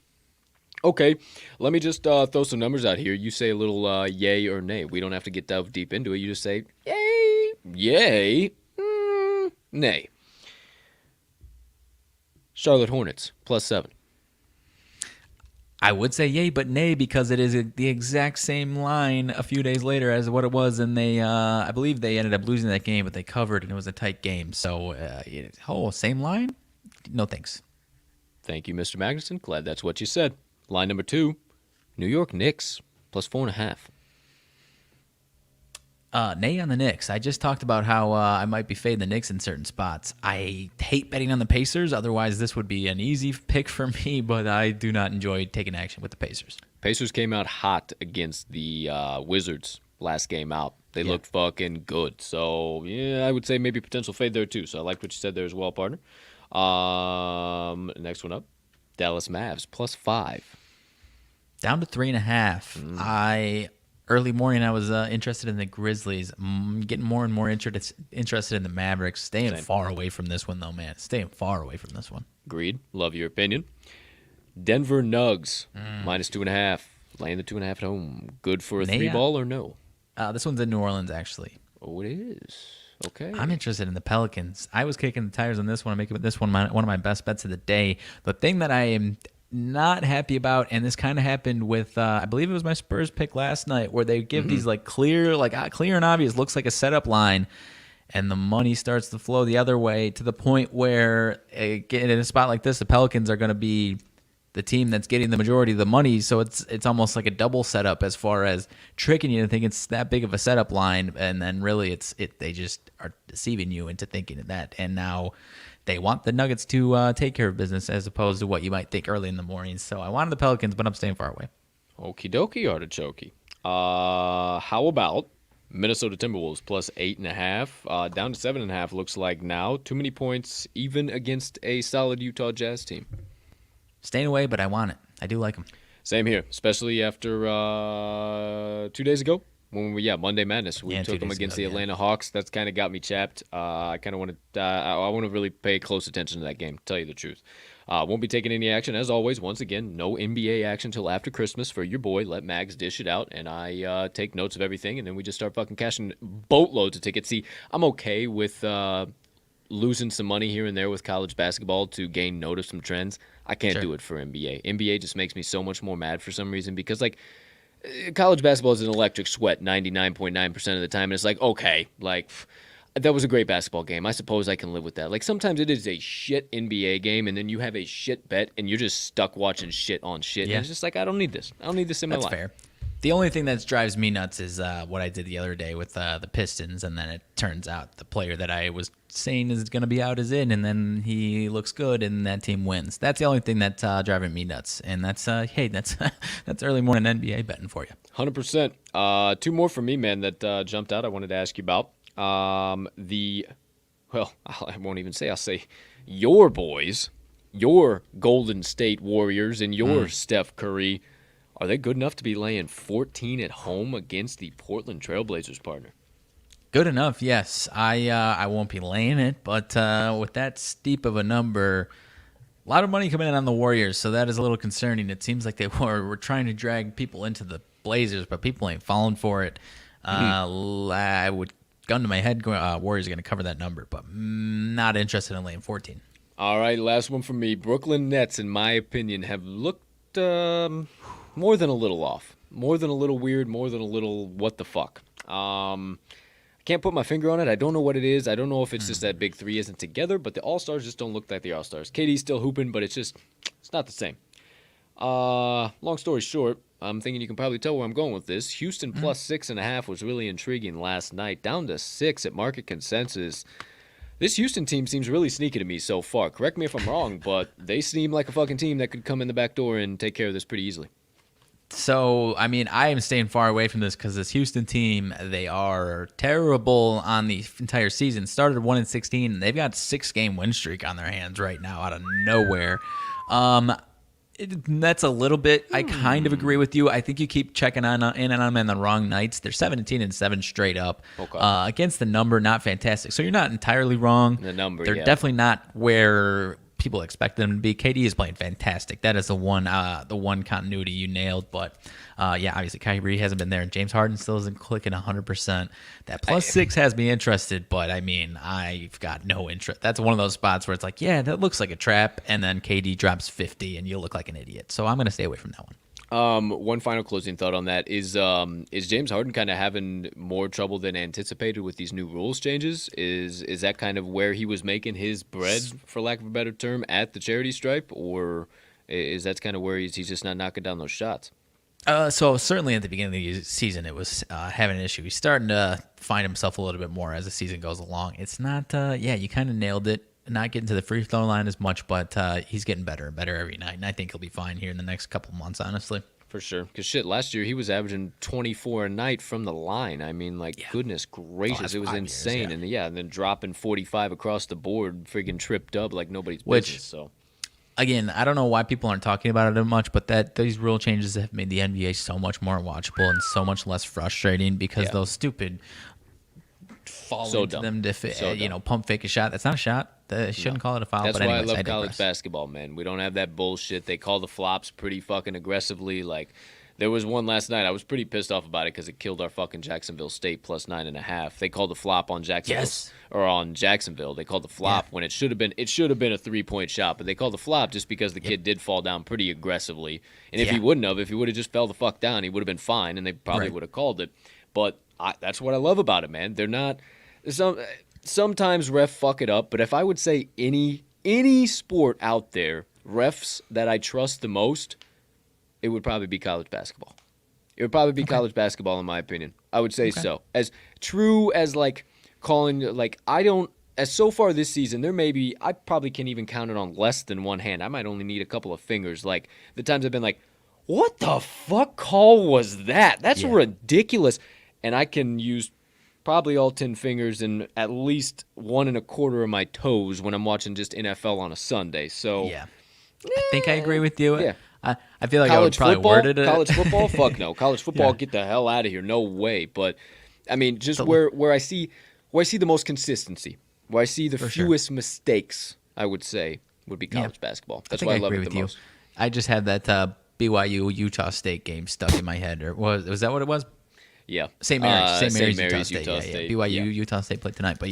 [SPEAKER 1] Okay, let me just throw some numbers out here. You say a little yay or nay. We don't have to get delve deep into it. You just say yay, nay. Charlotte Hornets, +7.
[SPEAKER 2] I would say yay, but nay, because it is the exact same line a few days later as what it was, and they, I believe they ended up losing that game, but they covered, and it was a tight game. So, same line? No thanks.
[SPEAKER 1] Thank you, Mr. Magnuson. Glad that's what you said. Line number 2, New York Knicks, +4.5.
[SPEAKER 2] Nay on the Knicks. I just talked about how I might be fading the Knicks in certain spots. I hate betting on the Pacers. Otherwise, this would be an easy pick for me, but I do not enjoy taking action with the Pacers.
[SPEAKER 1] Pacers came out hot against the Wizards last game out. They looked fucking good. So, yeah, I would say maybe potential fade there, too. So I liked what you said there as well, partner. Next one up, Dallas Mavs, +5.
[SPEAKER 2] Down to 3.5. Early morning, I was interested in the Grizzlies. Getting more and more interested in the Mavericks. Staying far away from this one, though, man. Staying far away from this one.
[SPEAKER 1] Agreed. Love your opinion. Denver Nugs, -2.5. Laying the 2.5 at home. Good for a 3-ball or no?
[SPEAKER 2] This one's in New Orleans, actually.
[SPEAKER 1] Oh, it is. Okay.
[SPEAKER 2] I'm interested in the Pelicans. I was kicking the tires on this one. I'm making this one one of my best bets of the day. The thing that I am not happy about, and this kind of happened with, I believe it was my Spurs pick last night, where they give these clear and obvious, looks like a setup line, and the money starts to flow the other way to the point where, in a spot like this, the Pelicans are going to be the team that's getting the majority of the money. So it's almost like a double setup as far as tricking you to think it's that big of a setup line, and then really they just are deceiving you into thinking that. And now they want the Nuggets to take care of business as opposed to what you might think early in the morning. So I wanted the Pelicans, but I'm staying far away.
[SPEAKER 1] Okie dokie, artichoke. How about Minnesota Timberwolves +8.5, down to 7.5 looks like now. Too many points, even against a solid Utah Jazz team.
[SPEAKER 2] Staying away, but I want it. I do like them.
[SPEAKER 1] Same here, especially after 2 days ago when Monday Madness. We took them against the Atlanta Hawks. That's kind of got me chapped. I kind of want to. I want to really pay close attention to that game. To tell you the truth, won't be taking any action as always. Once again, no NBA action till after Christmas for your boy. Let Mags dish it out, and I take notes of everything, and then we just start fucking cashing boatloads of tickets. See, I'm okay with losing some money here and there with college basketball to gain note of some trends. I can't do it for NBA. NBA just makes me so much more mad for some reason because, college basketball is an electric sweat 99.9% of the time. And it's like, okay, that was a great basketball game. I suppose I can live with that. Sometimes it is a shit NBA game, and then you have a shit bet, and you're just stuck watching shit on shit. Yeah. And it's just I don't need this. I don't need this in my life.
[SPEAKER 2] That's fair. The only thing that drives me nuts is what I did the other day with the Pistons, and then it turns out the player that I was saying is going to be out is in, and then he looks good, and that team wins. That's the only thing that's driving me nuts, and that's that's early morning NBA betting for you.
[SPEAKER 1] 100%. 2 more for me, man, that jumped out I wanted to ask you about. I won't even say. I'll say your boys, your Golden State Warriors, and your Steph Curry. Are they good enough to be laying 14 at home against the Portland Trailblazers, partner?
[SPEAKER 2] Good enough, yes. I won't be laying it, but with that steep of a number, a lot of money coming in on the Warriors, so that is a little concerning. It seems like they were trying to drag people into the Blazers, but people ain't falling for it. I would gun to my head, Warriors are going to cover that number, but not interested in laying 14.
[SPEAKER 1] All right, last one from me. Brooklyn Nets, in my opinion, have looked more than a little off. More than a little weird, more than a little what the fuck. I can't put my finger on it. I don't know what it is. I don't know if it's just that big three isn't together, but the All-Stars just don't look like the All-Stars. KD's still hooping, but it's not the same. Long story short, I'm thinking you can probably tell where I'm going with this. Houston plus 6.5 was really intriguing last night. Down to 6 at market consensus. This Houston team seems really sneaky to me so far. Correct me if I'm wrong, but they seem like a fucking team that could come in the back door and take care of this pretty easily.
[SPEAKER 2] So, I mean, I am staying far away from this because this Houston team, they are terrible on the entire season. Started 1-16, and they've got a 6-game win streak on their hands right now out of nowhere. That's a little bit. I kind of agree with you. I think you keep checking in on them on the wrong nights. They're 17-7 straight up.
[SPEAKER 1] Okay.
[SPEAKER 2] Against the number, not fantastic. So you're not entirely wrong.
[SPEAKER 1] The number,
[SPEAKER 2] they're definitely not where people expect them to be. KD is playing fantastic. That is the one continuity you nailed. But yeah, obviously Kyrie hasn't been there, and James Harden still isn't clicking 100%. That +6 has me interested, but I mean, I've got no interest. That's one of those spots where it's like, yeah, that looks like a trap, and then KD drops 50, and you look like an idiot. So I'm going to stay away from that one.
[SPEAKER 1] One final closing thought on that is James Harden kind of having more trouble than anticipated with these new rules changes? Is that kind of where he was making his bread, for lack of a better term, at the charity stripe, or is that kind of where he's just not knocking down those shots?
[SPEAKER 2] So certainly at the beginning of the season, it was having an issue. He's starting to find himself a little bit more as the season goes along. It's not, you kind of nailed it. Not getting to the free throw line as much, but he's getting better and better every night, and I think he'll be fine here in the next couple months, honestly.
[SPEAKER 1] For sure. Because last year he was averaging 24 a night from the line. I mean, goodness gracious, it was insane.
[SPEAKER 2] Years,
[SPEAKER 1] and then dropping 45 across the board, friggin' tripped up like nobody's business. So.
[SPEAKER 2] Again, I don't know why people aren't talking about it much, but these rule changes have made the NBA so much more watchable and so much less frustrating because those stupid fall into them to pump fake a shot. That's not a shot. They shouldn't call it a foul.
[SPEAKER 1] That's
[SPEAKER 2] but
[SPEAKER 1] why
[SPEAKER 2] anyways,
[SPEAKER 1] I love college basketball, man. We don't have that bullshit. They call the flops pretty fucking aggressively. Like, there was one last night. I was pretty pissed off about it because it killed our fucking Jacksonville State plus 9.5. They called the flop on Jacksonville. They called the flop when it should have been a 3-point shot, but they called the flop just because the kid did fall down pretty aggressively. And if he would have just fell the fuck down, he would have been fine, and they probably would have called it. But that's what I love about it, man. They're not sometimes ref fuck it up, but if I would say any sport out there, refs that I trust the most, it would probably be college basketball. It would probably be college basketball, in my opinion. I would say so. As true as as so far this season, I probably can't even count it on less than one hand. I might only need a couple of fingers. Like the times I've been like, what the fuck call was that? That's ridiculous. And I can use probably all 10 fingers and at least 1 1/4 of my toes when I'm watching just NFL on a Sunday. So
[SPEAKER 2] I think I agree with you.
[SPEAKER 1] Yeah.
[SPEAKER 2] I feel like I would probably word it.
[SPEAKER 1] College football? Fuck no. College football, get the hell out of here. No way. But, I mean, just where I see the most consistency, where I see the fewest mistakes, I would say, would be college basketball. That's why I love it the most.
[SPEAKER 2] I just had that BYU-Utah State game stuck in my head. Or was that what it was?
[SPEAKER 1] Yeah.
[SPEAKER 2] St. Mary's, Utah State.
[SPEAKER 1] State.
[SPEAKER 2] BYU, Utah State played tonight, but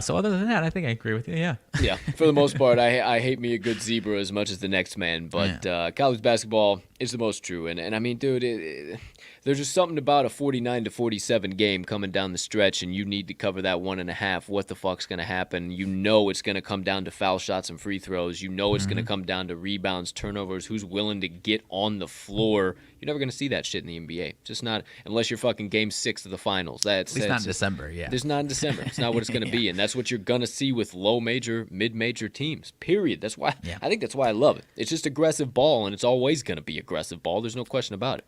[SPEAKER 2] so other than that, I think I agree with you,
[SPEAKER 1] Yeah, for the most part, I hate me a good zebra as much as the next man, but college basketball is the most true. And I mean, dude, there's just something about a 49-47 game coming down the stretch, and you need to cover that 1.5. What the fuck's going to happen? You know it's going to come down to foul shots and free throws. You know it's going to come down to rebounds, turnovers, who's willing to get on the floor. You're never going to see that shit in the NBA. Just not unless you're fucking game 6 of the finals.
[SPEAKER 2] At least not in December,
[SPEAKER 1] It's not in December. It's not what it's going to be, and that's what you're going to see with low major, mid-major teams, period. That's why I think that's why I love it. It's just aggressive ball, and it's always going to be aggressive ball. There's no question about it.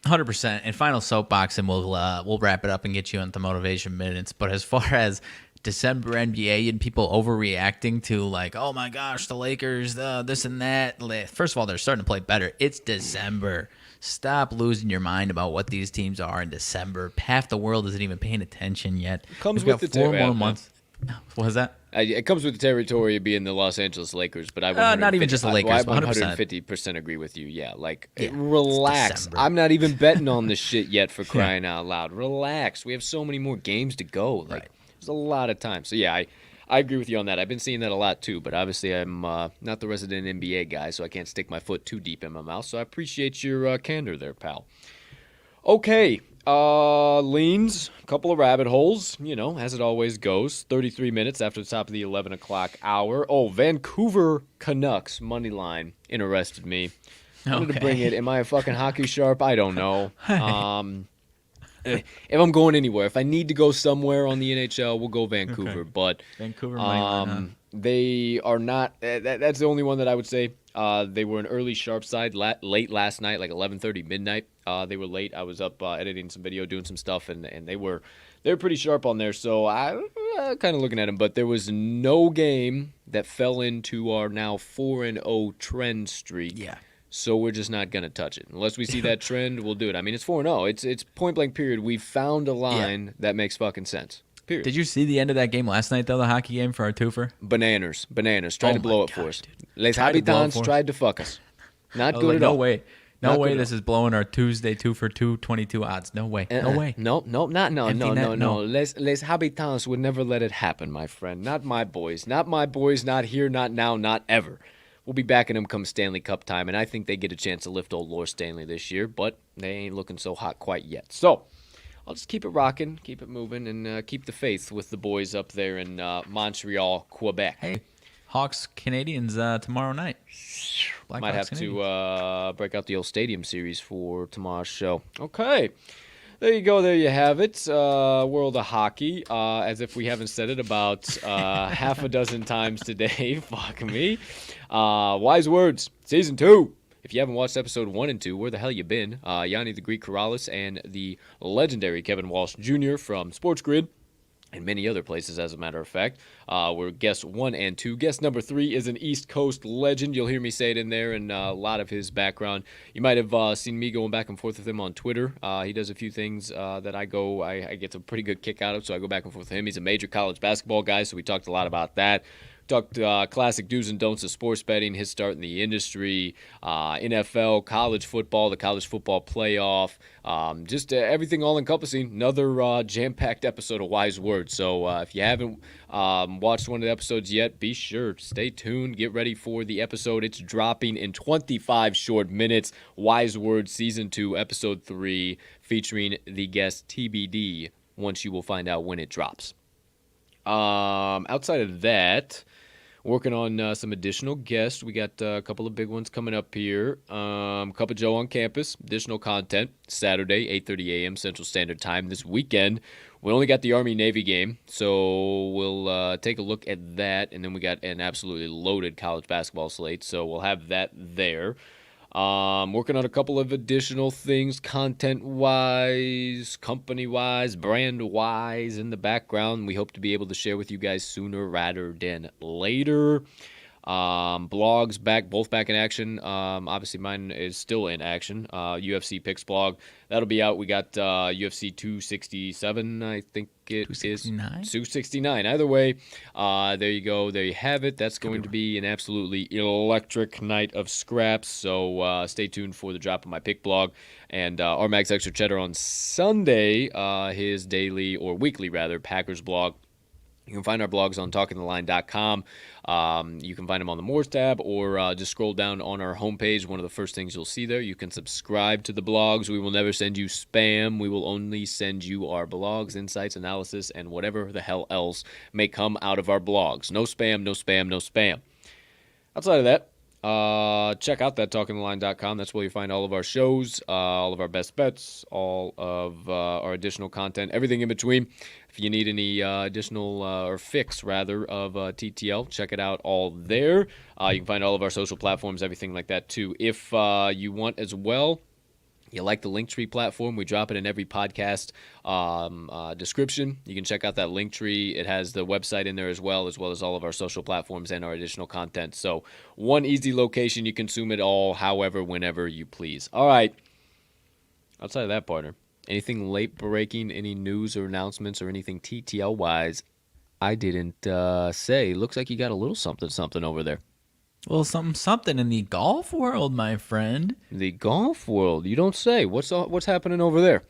[SPEAKER 2] 100%. And final soapbox, and we'll wrap it up and get you into motivation minutes. But as far as December NBA and people overreacting to like, oh my gosh, the Lakers, this and that. First of all, they're starting to play better. It's December. Stop losing your mind about what these teams are in December. Half the world isn't even paying attention yet.
[SPEAKER 1] Comes
[SPEAKER 2] We've
[SPEAKER 1] with
[SPEAKER 2] got
[SPEAKER 1] the
[SPEAKER 2] 4 more months. What was that?
[SPEAKER 1] It comes with the territory of being the Los Angeles Lakers, but I
[SPEAKER 2] not even just the Lakers.
[SPEAKER 1] I
[SPEAKER 2] 100%.
[SPEAKER 1] 150% agree with you. Yeah,
[SPEAKER 2] Yeah,
[SPEAKER 1] relax. I'm not even betting on this shit yet for crying out loud. Relax. We have so many more games to go. Like, there's a lot of time. So yeah, I agree with you on that. I've been seeing that a lot too, but obviously I'm not the resident NBA guy, so I can't stick my foot too deep in my mouth. So I appreciate your candor there, pal. Okay. Leans, a couple of rabbit holes, as it always goes. 33 minutes after the top of the 11 o'clock hour. Oh, Vancouver Canucks money line interested me. I wanted to bring it. Am I a fucking hockey sharp? I don't know. If I'm going anywhere, if I need to go somewhere on the NHL, we'll go Vancouver. Okay. But
[SPEAKER 2] Vancouver money line, huh?
[SPEAKER 1] They are not. That's the only one that I would say. They were an early sharp side late last night, like 11:30 midnight. They were late. I was up editing some video, doing some stuff, and they were pretty sharp on there. So I kind of looking at them, but there was no game that fell into our now 4-0 trend streak.
[SPEAKER 2] Yeah.
[SPEAKER 1] So we're just not gonna touch it unless we see that trend. We'll do it. I mean, it's 4-0. It's point blank period. We found a line that makes fucking sense. Period.
[SPEAKER 2] Did you see the end of that game last night, though, the hockey game for our Twofer?
[SPEAKER 1] Bananas. Tried to blow it for us. Les Habitants tried to fuck us. Not good at all.
[SPEAKER 2] No way. No way this is blowing our Tuesday Twofer 222 odds. No way. No way.
[SPEAKER 1] No. Les Habitants would never let it happen, my friend. Not my boys. Not my boys. Not here, not now, not ever. We'll be backing them come Stanley Cup time, and I think they get a chance to lift old Lord Stanley this year, but they ain't looking so hot quite yet. So I'll just keep it rocking, keep it moving, and keep the faith with the boys up there in Montreal, Quebec.
[SPEAKER 2] Hey, Hawks Canadians tomorrow night.
[SPEAKER 1] Might have to break out the old stadium series for tomorrow's show. Okay. There you go. There you have it. World of hockey. As if we haven't said it about half a dozen times today. Fuck me. Wise Words, Season 2. If you haven't watched episode 1 and 2, where the hell you been? Yanni the Greek Corrales and the legendary Kevin Walsh Jr. from Sports Grid and many other places, as a matter of fact, were guests 1 and 2. Guest number 3 is an East Coast legend. You'll hear me say it in there and a lot of his background. You might have seen me going back and forth with him on Twitter. He does a few things that I get a pretty good kick out of, so I go back and forth with him. He's a major college basketball guy, so we talked a lot about that. Talked classic do's and don'ts of sports betting, his start in the industry, NFL, college football, the college football playoff, just everything all-encompassing. Another jam-packed episode of Wise Words. So if you haven't watched one of the episodes yet, be sure to stay tuned. Get ready for the episode. It's dropping in 25 short minutes. Wise Words Season 2, Episode 3, featuring the guest TBD, once you will find out when it drops. Outside of that, working on some additional guests. We got a couple of big ones coming up here. Cup of Joe on campus, additional content, Saturday, 8:30 a.m. Central Standard Time this weekend. We only got the Army-Navy game, so we'll take a look at that. And then we got an absolutely loaded college basketball slate, so we'll have that there. Working on a couple of additional things, content-wise, company-wise, brand-wise in the background. We hope to be able to share with you guys sooner rather than later. Blogs both back in action. Obviously mine is still in action. UFC Picks blog. That'll be out. We got UFC 267, I think it
[SPEAKER 2] 269?
[SPEAKER 1] is. 269. Either way, there you go. There you have it. That's going to be an absolutely electric night of scraps. So stay tuned for the drop of my pick blog. And RMags Extra Cheddar on Sunday, his daily or weekly rather Packers blog. You can find our blogs on talkingtheline.com. You can find them on the Moors tab or just scroll down on our homepage. One of the first things you'll see there. You can subscribe to the blogs. We will never send you spam. We will only send you our blogs, insights, analysis, and whatever the hell else may come out of our blogs. No spam, no spam, no spam. Outside of that, check out that talkingtheline.com. That's where you find all of our shows, all of our best bets, all of our additional content, everything in between. If you need any additional or fix rather of TTL, check it out all there. You can find all of our social platforms, everything like that too. If you want as well, You like the Linktree platform? We drop it in every podcast description. You can check out that Linktree. It has the website in there as well as all of our social platforms and our additional content. So one easy location. You consume it all, however, whenever you please. All right. Outside of that, partner, anything late breaking, any news or announcements or anything TTL-wise I didn't say? Looks like you got a little something over there.
[SPEAKER 2] Well, something in the golf world, my friend.
[SPEAKER 1] The golf world? You don't say. What's happening over there?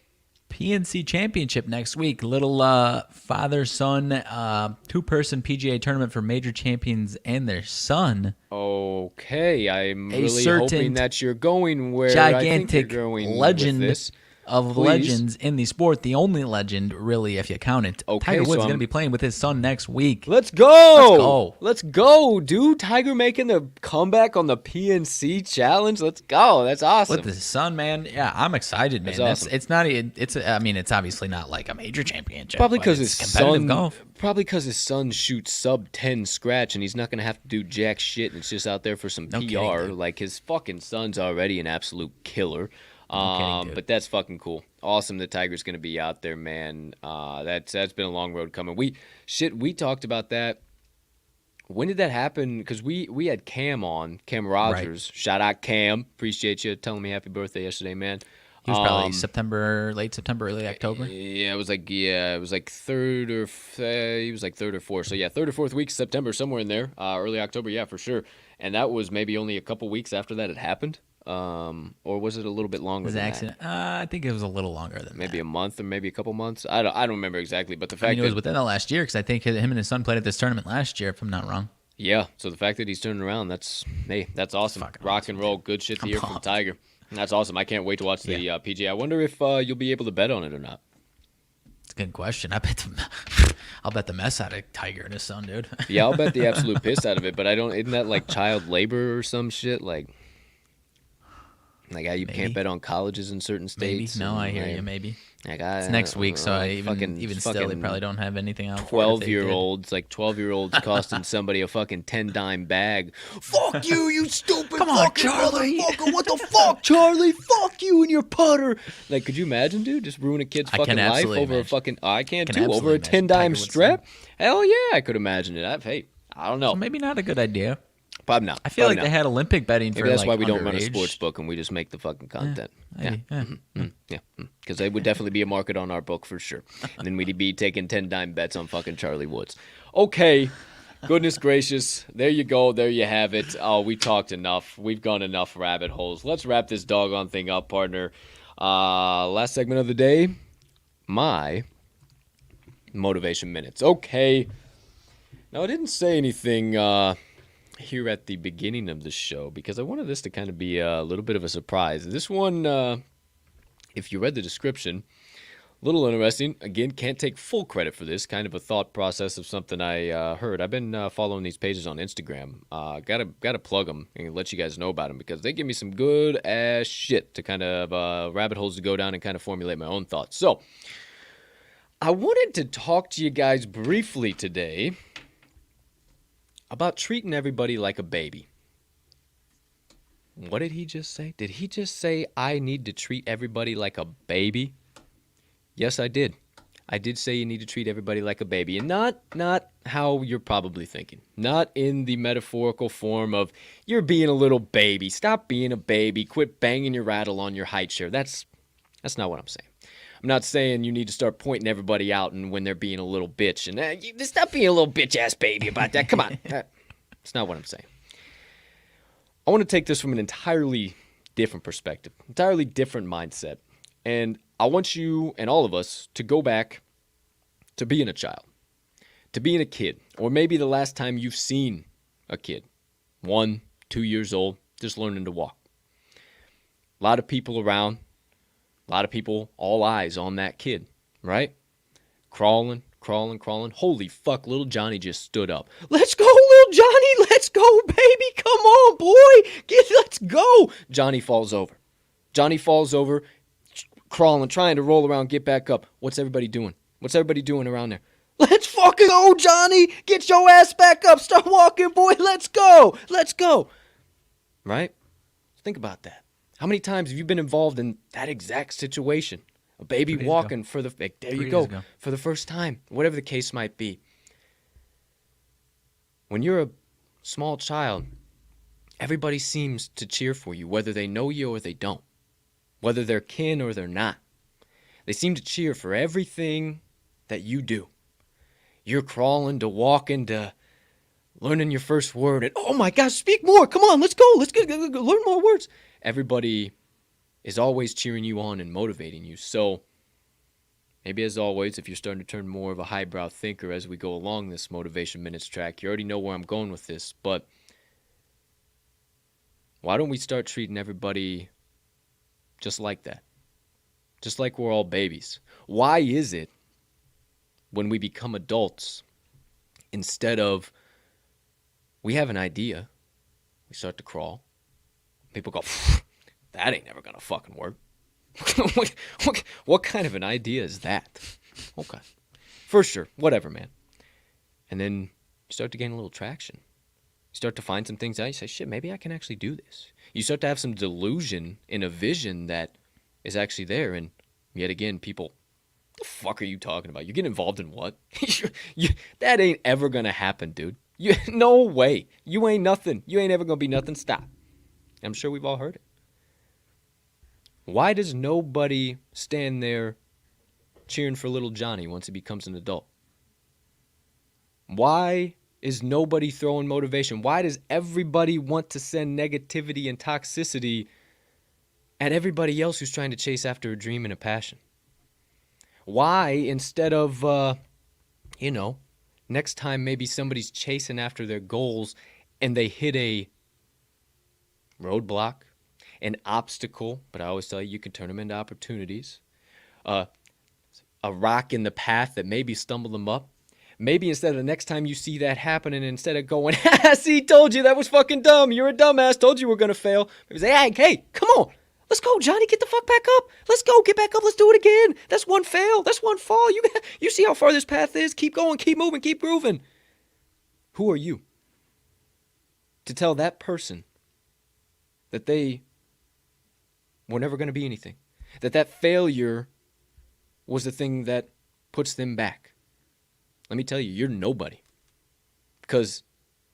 [SPEAKER 2] PNC Championship next week. Little father-son two-person PGA tournament for major champions and their son.
[SPEAKER 1] Okay, I'm really hoping that you're going where
[SPEAKER 2] gigantic
[SPEAKER 1] I think you're going
[SPEAKER 2] legend
[SPEAKER 1] with this.
[SPEAKER 2] Of
[SPEAKER 1] Please.
[SPEAKER 2] legends in the sport, the only legend, really, if you count it.
[SPEAKER 1] Okay,
[SPEAKER 2] Tiger Woods is going to be playing with his son next week.
[SPEAKER 1] Let's go! Let's go, dude. Tiger making the comeback on the PNC Challenge. Let's go. That's awesome.
[SPEAKER 2] With his son, man. Yeah, I'm excited, man.
[SPEAKER 1] That's awesome.
[SPEAKER 2] It's obviously not like a major championship.
[SPEAKER 1] Probably because his son.
[SPEAKER 2] Golf.
[SPEAKER 1] Probably because his son shoots sub 10 scratch, and he's not going to have to do jack shit. And it's just out there for some PR.
[SPEAKER 2] Kidding,
[SPEAKER 1] like his fucking son's already an absolute killer. But that's fucking cool. Awesome that Tiger's going to be out there, man. That's been a long road coming. We talked about that. When did that happen? Because we had Cam on, Cam Rogers. Right. Shout out Cam. Appreciate you telling me happy birthday yesterday, man.
[SPEAKER 2] He was probably late September, early October.
[SPEAKER 1] Yeah, it was like third or fourth. So yeah, third or fourth week of September, somewhere in there. Early October, yeah, for sure. And that was maybe only a couple weeks after that it happened. Or was it a little bit longer than
[SPEAKER 2] accident? I think it was a little longer than
[SPEAKER 1] maybe a month or maybe a couple months. I don't remember exactly, but the fact
[SPEAKER 2] it was within the last year because I think him and his son played at this tournament last year, if I'm not wrong.
[SPEAKER 1] Yeah, so the fact that he's turning around, that's awesome. Rock and roll, good shit to hear from Tiger. That's awesome. I can't wait to watch the PGA. I wonder if you'll be able to bet on it or not.
[SPEAKER 2] It's a good question. I'll bet the mess out of Tiger and his son, dude.
[SPEAKER 1] Yeah, I'll bet the absolute piss out of it, but isn't that like child labor or some shit? Like how you can't bet on colleges in certain states.
[SPEAKER 2] Maybe. No, I hear you. Maybe. It's next week, so still, they probably don't have anything out.
[SPEAKER 1] 12-year-olds costing somebody a fucking 10-dime bag. Fuck you, you stupid
[SPEAKER 2] Come on, Charlie.
[SPEAKER 1] motherfucker! What the fuck, Charlie? Fuck you and your putter. Like, could you imagine, dude? Just ruin a kid's fucking life over a fucking. I can't do over a 10-dime strap. Hell yeah, I could imagine it. I don't know.
[SPEAKER 2] So maybe not a good idea.
[SPEAKER 1] Probably not.
[SPEAKER 2] I feel like they had Olympic betting for
[SPEAKER 1] that's why we
[SPEAKER 2] underage.
[SPEAKER 1] don't run a sports book and we just make the fucking content. Yeah. Because there would definitely be a market on our book for sure. And then we'd be taking 10-dime bets on fucking Charlie Woods. Okay. Goodness gracious. There you go. There you have it. Oh, we talked enough. We've gone enough rabbit holes. Let's wrap this doggone thing up, partner. Last segment of the day. My motivation minutes. Okay. Now, I didn't say anything here at the beginning of the show because I wanted this to kind of be a little bit of a surprise. This one, if you read the description, a little interesting. Again, can't take full credit for this. Kind of a thought process of something I heard. I've been following these pages on Instagram. Gotta plug them and let you guys know about them because they give me some good ass shit to kind of rabbit holes to go down and kind of formulate my own thoughts. So, I wanted to talk to you guys briefly today about treating everybody like a baby. What did he just say? Did he just say I need to treat everybody like a baby? Yes, I did. I did say you need to treat everybody like a baby. And not how you're probably thinking. Not in the metaphorical form of you're being a little baby. Stop being a baby. Quit banging your rattle on your high chair. That's not what I'm saying. I'm not saying you need to start pointing everybody out and when they're being a little bitch. And stop being a little bitch-ass baby about that. Come on. That's not what I'm saying. I want to take this from an entirely different perspective, entirely different mindset. And I want you and all of us to go back to being a child, to being a kid, or maybe the last time you've seen a kid, 1, 2 years old, just learning to walk. A lot of people around. A lot of people, all eyes on that kid, right? Crawling. Holy fuck, little Johnny just stood up. Let's go, little Johnny. Let's go, baby. Come on, boy. Let's go. Johnny falls over, crawling, trying to roll around, get back up. What's everybody doing? What's everybody doing around there? Let's fucking go, Johnny. Get your ass back up. Start walking, boy. Let's go. Right? Think about that. How many times have you been involved in that exact situation? A baby walking for the for the first time, whatever the case might be. When you're a small child, everybody seems to cheer for you, whether they know you or they don't, whether they're kin or they're not. They seem to cheer for everything that you do. You're crawling to walking to learning your first word, and oh my gosh, speak more. Come on, let's go. Let's go, learn more words. Everybody is always cheering you on and motivating you. So maybe as always, if you're starting to turn more of a highbrow thinker as we go along this Motivation Minutes track, you already know where I'm going with this, but why don't we start treating everybody just like that? Just like we're all babies. Why is it when we become adults, instead of we have an idea, we start to crawl, people go, that ain't never gonna fucking work. What kind of an idea is that? Okay. For sure. Whatever, man. And then you start to gain a little traction. You start to find some things out. You say, shit, maybe I can actually do this. You start to have some delusion in a vision that is actually there. And yet again, people, what the fuck are you talking about? You get involved in what? That ain't ever going to happen, dude. No way. You ain't nothing. You ain't ever going to be nothing. Stop. I'm sure we've all heard it. Why does nobody stand there cheering for little Johnny once he becomes an adult? Why is nobody throwing motivation? Why does everybody want to send negativity and toxicity at everybody else who's trying to chase after a dream and a passion? Why, instead of, next time maybe somebody's chasing after their goals and they hit a roadblock, an obstacle, but I always tell you, you can turn them into opportunities, a rock in the path that maybe stumbled them up. Maybe instead of the next time you see that happening, instead of going, see, told you that was fucking dumb. You're a dumbass. Told you we're going to fail. Maybe say, hey, come on. Let's go, Johnny. Get the fuck back up. Let's go. Get back up. Let's do it again. That's one fail. That's one fall. You see how far this path is. Keep going. Keep moving. Keep grooving. Who are you to tell that person that they were never going to be anything? That failure was the thing that puts them back. Let me tell you, you're nobody. Because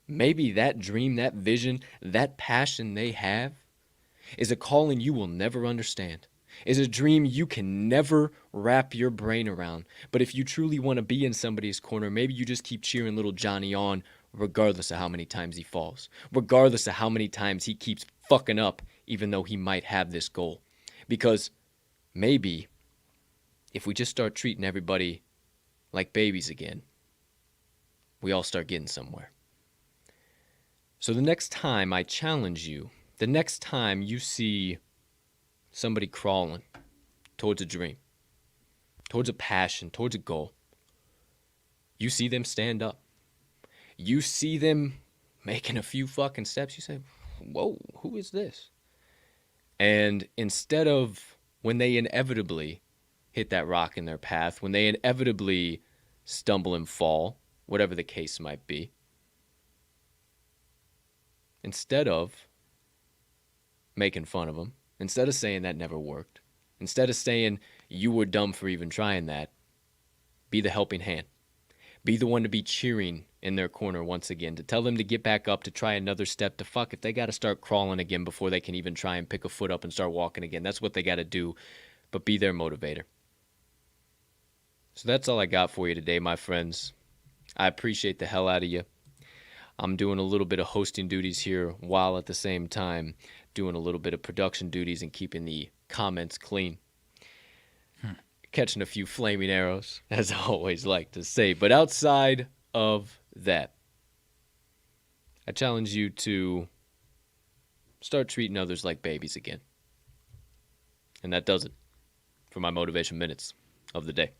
[SPEAKER 1] maybe that dream, that vision, that passion they have is a calling you will never understand, is a dream you can never wrap your brain around. But if you truly want to be in somebody's corner, maybe you just keep cheering little Johnny on regardless of how many times he falls, regardless of how many times he keeps fucking up, even though he might have this goal. Because maybe if we just start treating everybody like babies again, we all start getting somewhere. So the next time I challenge you, the next time you see somebody crawling towards a dream, towards a passion, towards a goal, you see them stand up. You see them making a few fucking steps. You say, whoa, who is this? And instead of when they inevitably hit that rock in their path, when they inevitably stumble and fall, whatever the case might be, instead of making fun of them, instead of saying that never worked, instead of saying you were dumb for even trying that, be the helping hand. Be the one to be cheering in their corner once again, to tell them to get back up, to try another step, to fuck if they got to start crawling again before they can even try and pick a foot up and start walking again. That's what they got to do, but be their motivator. So that's all I got for you today, my friends. I appreciate the hell out of you. I'm doing a little bit of hosting duties here while at the same time doing a little bit of production duties and keeping the comments clean. Catching a few flaming arrows, as I always like to say. But outside of that, I challenge you to start treating others like babies again. And that does it for my motivation minutes of the day.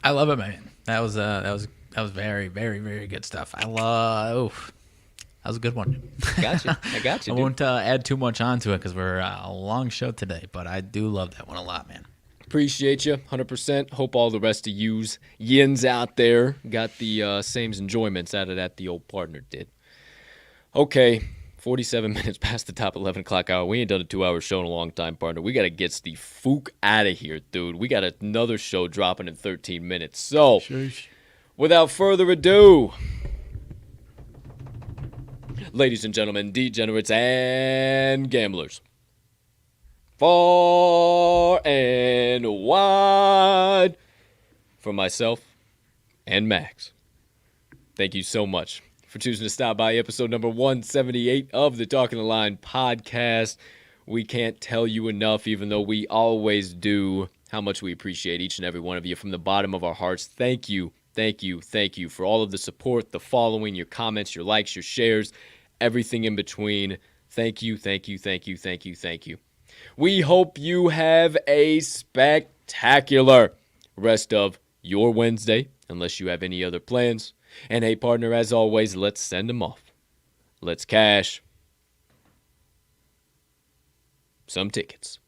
[SPEAKER 2] I love it, man. That was very, very, very good stuff. That was a good one.
[SPEAKER 1] I got you.
[SPEAKER 2] I won't add too much onto it because we're a long show today, but I do love that one a lot, man.
[SPEAKER 1] Appreciate you, 100%. Hope all the rest of yous, yins out there, got the same enjoyments out of that the old partner did. Okay, 47 minutes past the top 11 o'clock hour. We ain't done a 2-hour show in a long time, partner. We got to get the fook out of here, dude. We got another show dropping in 13 minutes. So, without further ado, ladies and gentlemen, degenerates and gamblers, far and wide, for myself and Max, thank you so much for choosing to stop by episode number 178 of the Talking the Line podcast. We can't tell you enough, even though we always do, how much we appreciate each and every one of you from the bottom of our hearts. Thank you, thank you, thank you for all of the support, the following, your comments, your likes, your shares, everything in between. Thank you, thank you, thank you, thank you, thank you. We hope you have a spectacular rest of your Wednesday, unless you have any other plans. And hey, partner, as always, let's send them off. Let's cash some tickets.